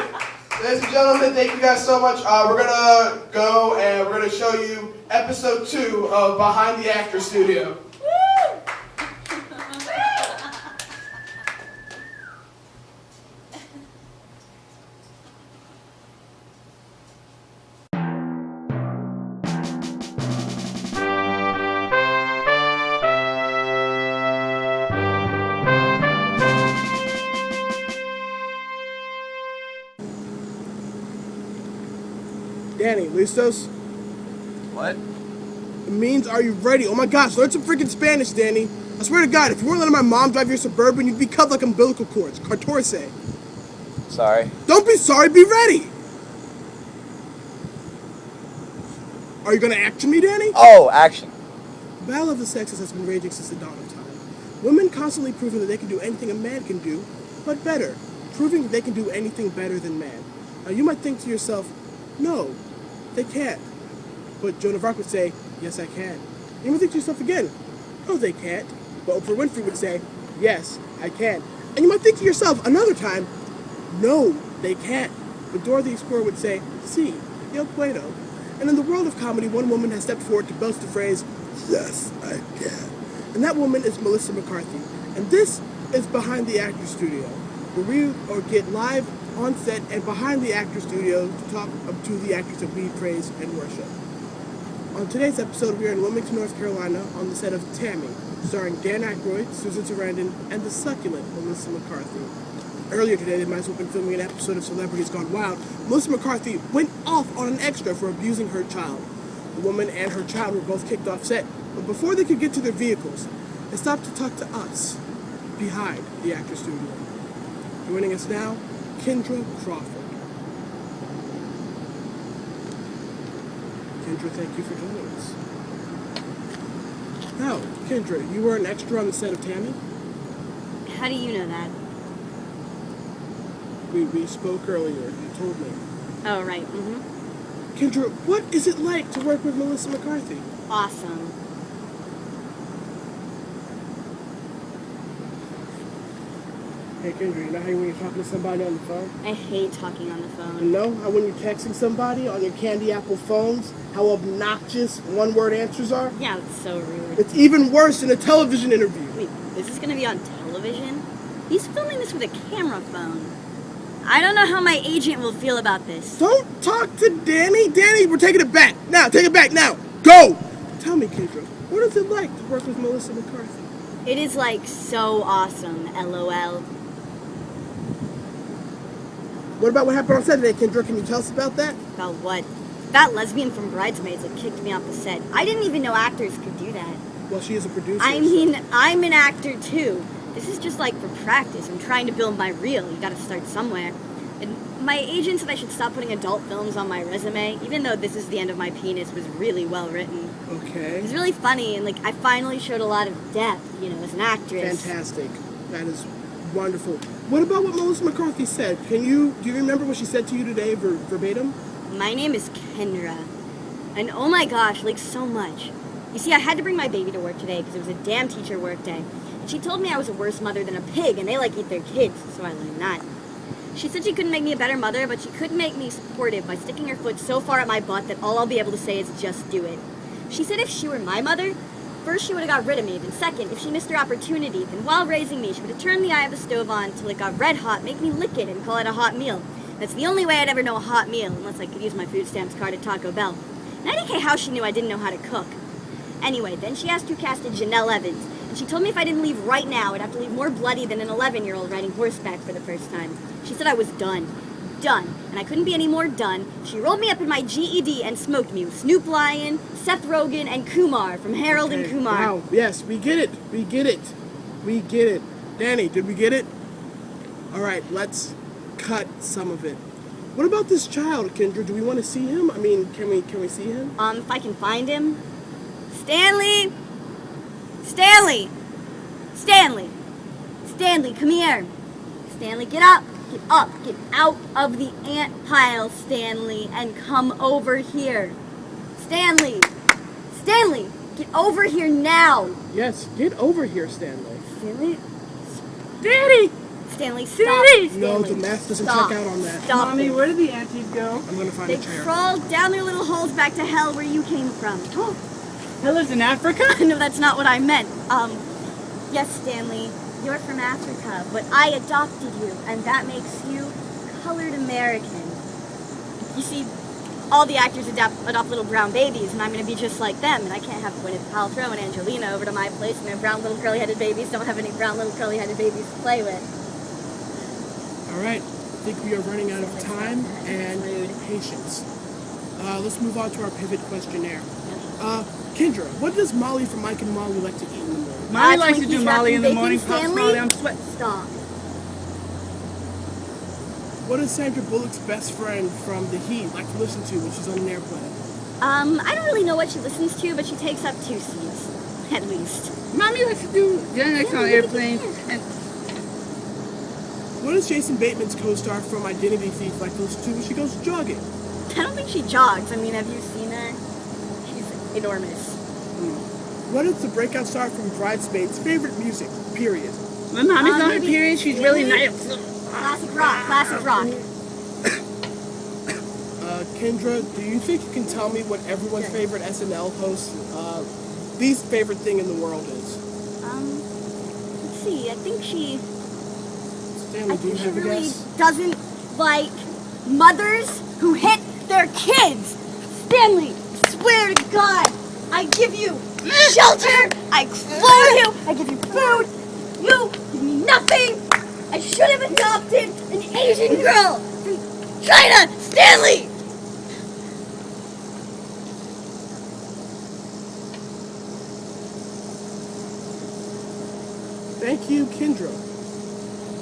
ladies and gentlemen, thank you guys so much. We're gonna go and we're gonna show you episode 2 of Behind the Actor Studio. Danny, listos? What? It means, are you ready? Oh my gosh, learn some freaking Spanish, Danny. I swear to God, if you weren't letting my mom drive your Suburban, you'd be cut like umbilical cords. Cartorse. Sorry. Don't be sorry, be ready! Are you gonna action me, Danny? Oh, action. The battle of the sexes has been raging since the dawn of time. Women constantly proving that they can do anything a man can do, but better. Proving that they can do anything better than man. Now you might think to yourself, no, they can't. But Joan of Arc would say, yes, I can. You might think to yourself again, no, they can't. But Oprah Winfrey would say, yes, I can. And you might think to yourself another time, no, they can't. But Dora the Explorer would say, sí, yo puedo. And in the world of comedy, one woman has stepped forward to boast the phrase, Yes, I can. And that woman is Melissa McCarthy. And this is Behind the Actor Studio, where we get live on set and behind the actor studio to talk to the actors that we praise and worship. On today's episode, we are in Wilmington, North Carolina, on the set of Tammy, starring Dan Aykroyd, Susan Sarandon, and the succulent Melissa McCarthy. Earlier today, they might as well have been filming an episode of Celebrities Gone Wild. Melissa McCarthy went off on an extra for abusing her child. The woman and her child were both kicked off set, but before they could get to their vehicles, they stopped to talk to us behind the actor studio. Joining us now, Kendra Crawford. Kendra, thank you for joining us. Now, Kendra, you were an extra on the set of Tammy? How do you know that? We spoke earlier, you told me. Oh, right. Mm-hmm. Kendra, what is it like to work with Melissa McCarthy? Awesome. Hey Kendra, you know how when you're talking to somebody on the phone? I hate talking on the You phone. know how when you're texting somebody on your candy apple phones, how obnoxious one-word answers are? Yeah, it's so rude. It's even worse in a television interview. Wait, this is gonna be on television? He's filming this with a camera phone. I don't know how my agent will feel about this. Don't talk to Danny. Danny, we're taking it back. Now, take it back now. Go! Tell me, Kendra, what is it like to work with Melissa McCarthy? It is like so awesome, LOL. What about what happened on Saturday, Kendra? Can you tell us about that? About what? That lesbian from Bridesmaids that kicked me off the set. I didn't even know actors could do that. Well, she is a producer. I mean, I'm an actor too. This is just like for practice. I'm trying to build my reel. You gotta start somewhere. And my agent said I should stop putting adult films on my resume, even though This Is the End of My Penis was really well written. Okay. It was really funny, and like I finally showed a lot of depth, as an actress. Fantastic. That is wonderful. What about what Melissa McCarthy said? Do you remember what she said to you today verbatim? My name is Kendra. And oh my gosh, like so much. You see, I had to bring my baby to work today because it was a damn teacher work day. And she told me I was a worse mother than a pig, and they like eat their kids, so I learned that. She said she couldn't make me a better mother, but she could make me supportive by sticking her foot so far at my butt that all I'll be able to say is just do it. She said if she were my mother, first she would have got rid of me, then second, if she missed her opportunity, then while raising me, she would have turned the eye of the stove on till it got red hot, make me lick it, and call it a hot meal. That's the only way I'd ever know a hot meal, unless I could use my food stamps card at Taco Bell. And I didn't care how she knew I didn't know how to cook. Anyway, then she asked who casted Janelle Evans, and she told me if I didn't leave right now, I'd have to leave more bloody than an 11-year-old riding horseback for the first time. She said I was done. Done. And I couldn't be any more done. She rolled me up in my GED and smoked me with Snoop Lion, Seth Rogen, and Kumar from Harold and Kumar. Wow, yes, we get it. We get it. We get it. Danny, did we get it? All right, let's cut some of it. What about this child, Kendra? Do we want to see him? I mean, can we see him? If I can find him. Stanley! Stanley! Stanley! Stanley, come here. Stanley, get up. Get up. Get out of the ant pile, Stanley, and come over here. Stanley! Stanley! Get over here now! Yes, get over here, Stanley. Stanley? Daddy! Stanley, stop. Stanley! No, the math doesn't Stop. check out on that. Stop. Mommy, where did the aunties go? I'm gonna find They a chair. crawled down their little holes back to hell where you came from. Oh. I lived in Africa? No, that's not what I meant. Yes, Stanley, you're from Africa, but I adopted you, and that makes you colored American. You see, all the actors adopt little brown babies, and I'm going to be just like them, and I can't have Gwyneth Paltrow and Angelina over to my place, and their brown little curly-headed babies don't have any brown little curly-headed babies to play with. All right, I think we are running out of time and patience. Let's move on to our pivot questionnaire. Kendra, what does Molly from Mike and Molly like to eat in the morning? Molly likes to do Twinkies Molly in the wrapped morning. bacon, Pops Stanley. Molly, I'm sweat. Stop. What does Sandra Bullock's best friend from The Heat like to listen to when she's on an airplane? I don't really know what she listens to, but she takes up 2 seats, at least. Mommy likes to do Gen X on airplanes. And What does Jason Bateman's co-star from Identity Thief like to listen to when she goes jogging? I don't think she jogs. I mean, have you seen her? She's enormous. What is the breakout star from Bridesmaids' favorite music, period? when Mommy's on her maybe- period, she's really nice. Classic rock, classic rock. Kendra, do you think you can tell me what everyone's favorite SNL host least favorite thing in the world is? Let's see. I think she Stanley, do you have a really guess? doesn't like mothers who hit their kids. Stanley, I swear to God, I give you shelter, I clothe you, I give you food, you give me nothing. I should have adopted an Asian girl from China, Stanley! Thank you, Kendra.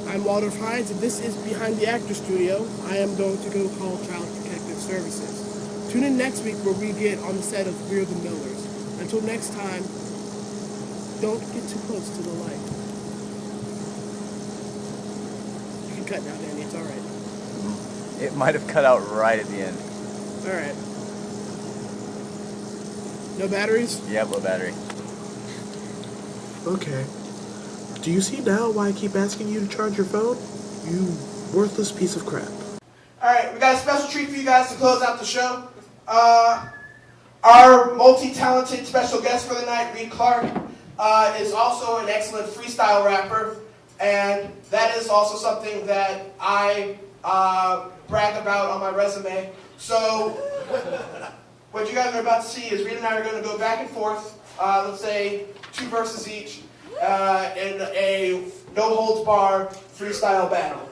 I'm Walter Hines, and this is Behind the Actor Studio. I am going to go call Child Protective Services. Tune in next week where we get on the set of We're the Millers. Until next time, don't get too close to the light. You can cut now, Danny. It's all right. It might have cut out right at the end. All right. No batteries? Yeah, low battery. Okay. Do you see now why I keep asking you to charge your phone? You worthless piece of crap. Alright, we got a special treat for you guys to close out the show. Our multi-talented special guest for the night, Reid Clark, is also an excellent freestyle rapper, and that is also something that I brag about on my resume. So, what you guys are about to see is Reid and I are going to go back and forth, let's say 2 verses each, in a no-holds-barred freestyle battle.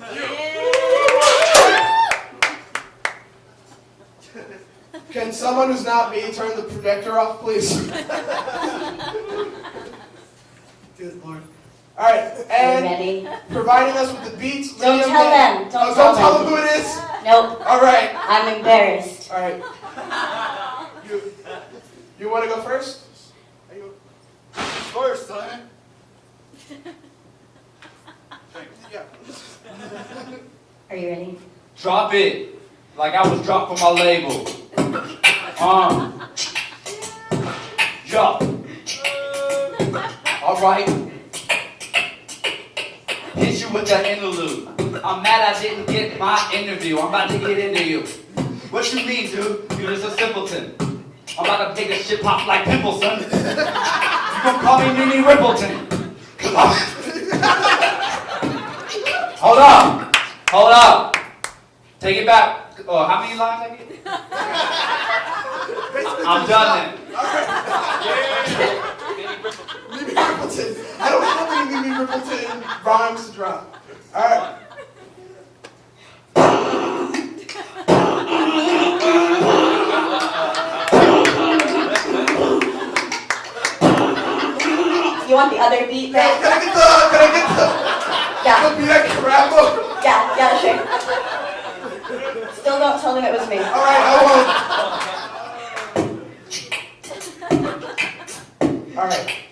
Can someone who's not me turn the projector off, please? Good Lord. All right, and ready? Providing us with the beats. Don't tell them. Don't tell them who it is. Nope. All right. I'm embarrassed. All right. You want to go first? First, son. Yeah. Are you ready? Drop it like I was dropped from my label. Drop. All right. Hit you with that interlude. I'm mad I didn't get my interview. I'm about to get into you. What you mean, dude? You're just a simpleton. I'm about to make a shit pop like pimple, son. You gon' call me Mini Rippleton. Come on. Hold up. Hold up. Take it back. Oh, how many lines I get? I'm done then. Mimi Rippleton. I don't have any Mimi Rippleton rhymes to drop. All right. You want the other beat back? Can I get the beat I can rap up? Yeah, sure. Still don't tell them it was me. All right, I won't.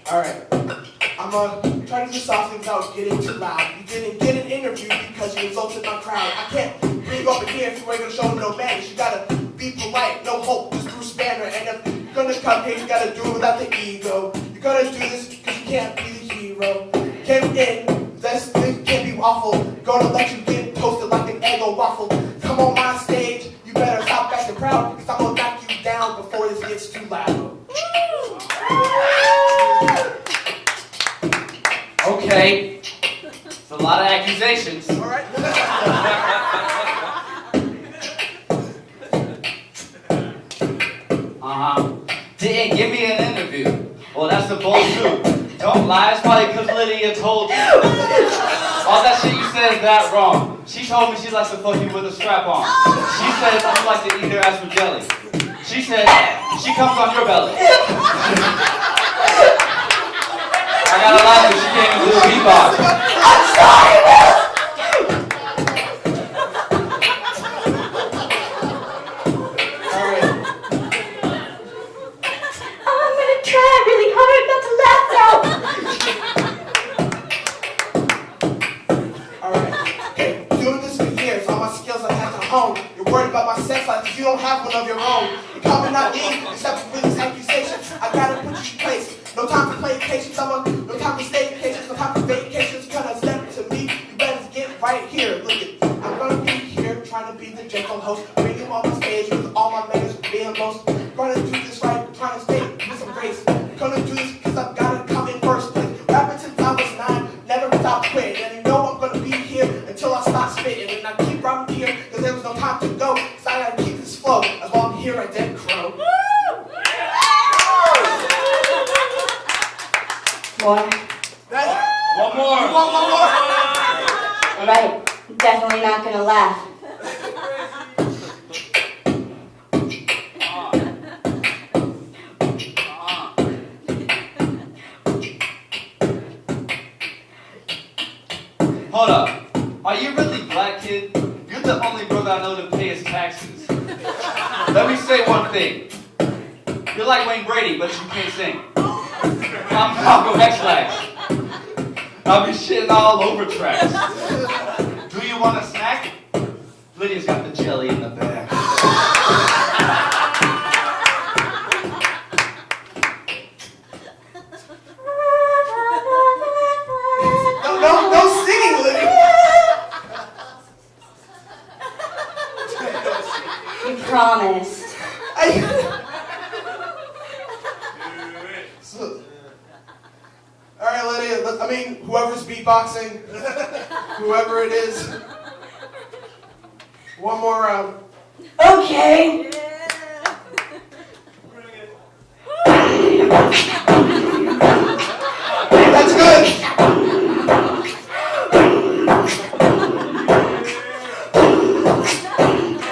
All right. I'm gonna try to do something without getting too loud. You didn't get an interview because you insulted my crowd. I can't bring you up in here if you ain't gonna show no manners. You gotta be polite, no hope, just Bruce Banner. And if you're gonna come here, you gotta do it without the ego. You're gonna do this because you can't be the hero. Can't in, this can't be awful. Gonna let you get toasted like an Eggo waffle. Come on my stage, you better stop back the crowd, because I'm gonna knock you down before this gets too loud. Okay. It's a lot of accusations. All right. Didn't give me an interview. Well, that's the bold truth. Don't lie, it's probably because Lydia told you. All that shit you said is that wrong. She told me she likes to fuck you with a strap on. She says you like to eat her ass with jelly. She said she comes on your belly. I gotta laugh because she can't even do a beatbox. I'm sorry, Will! I'm gonna try really hard not to laugh now. Alright. Okay, doing this for years, all my skills I had to hone. You're worried about my sex life because you don't have one of your own. You're coming at me, except for these accusations. I gotta put you in place. No time to play patience, no time to stay patient, no time for vacations. You're gonna step to me, you better get right here. Look it, I'm gonna be here trying to be the gentle host. Bring you on my stage with all my manners being most. Gonna do this right, trying to stay with some grace. Gonna do this hear a dead crow. More? One more. You want one more? All right, I'm definitely not gonna laugh. Hold up. Are you really black, kid? You're the only brother I know to pay his taxes. Let me say one thing. You're like Wayne Brady, but you can't sing. I'm Malcolm X-Lash. I'll be shitting all over tracks. Do you want a snack? Lydia's got the jelly in the bag. No singing, Lydia. You promised. All right, Lydia. I mean, whoever's beatboxing, whoever it is. One more round. Okay. That's good.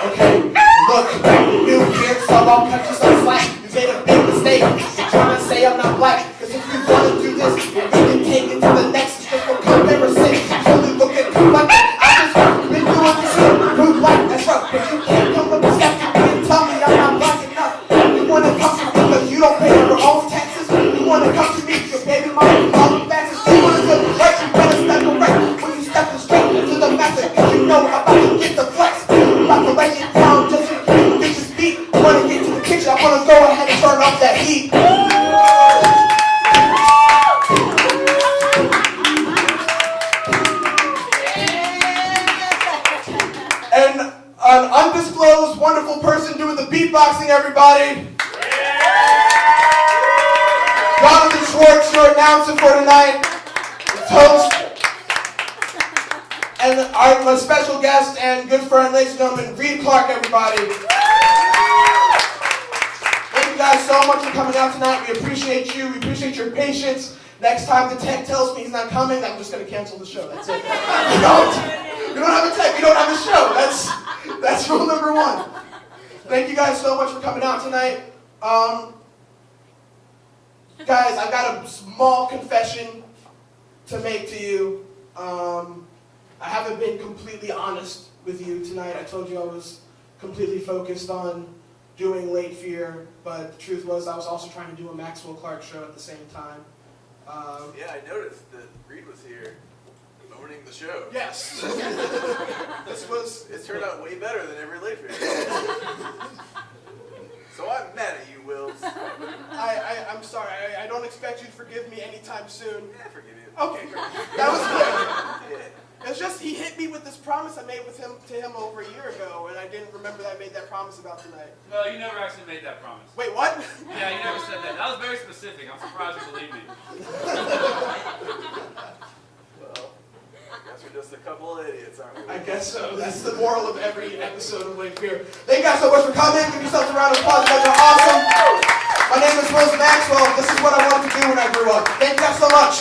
Okay, look, you here, so I'll cut you some slack. You made a big mistake. You're trying to say I'm not black. Because if you want to do this, we can take it to the next step. We'll come there and say, only look at you like that. I just been doing this shit. Who's black? That's right. But you can't come up and step to me and tell me I'm not black enough. You want to come to me because you don't pay your own taxes. You want to come to me because your baby mama all the taxes. You want to go right, you better step right. When you step straight into the method, because you know I'm about to get the flex. I'm about to lay it down just so you can get your speed. I want to get to the kitchen. I want to go ahead and turn off that heat. And an undisclosed wonderful person doing the beatboxing, everybody. Jonathan Schwartz, your announcer for tonight. Toast. And our special guest and good friend, ladies and gentlemen, Reid Clark, everybody. Thank you guys so much for coming out tonight. We appreciate you. We appreciate your patience. Next time the tech tells me he's not coming, I'm just going to cancel the show. That's it. We don't have a tech. We don't have a show. That's rule number one. Thank you guys so much for coming out tonight. Guys, I've got a small confession to make to you. I haven't been completely honest with you tonight. I told you I was completely focused on doing Late Fear, but the truth was I was also trying to do a Maxwell-Clark show at the same time. Yeah, I noticed that Reid was here owning the show. Yes. It turned out way better than every Late Fear. So I'm mad at you, Wills. I'm sorry. I don't expect you to forgive me anytime soon. Yeah, I forgive you. Okay, great. That was good. Yeah. It's just he hit me with this promise I made to him over a year ago, and I didn't remember that I made that promise about tonight. No, you never actually made that promise. Wait, what? Yeah, you never said that. That was very specific. I'm surprised you believe me. Well, I guess we're just a couple of idiots, aren't we? I guess so. That's the moral of every episode of Late Fear. Thank you guys so much for coming. Give yourselves a round of applause. You guys are awesome. My name is Wills Maxwell. This is what I wanted to do when I grew up. Thank you guys so much.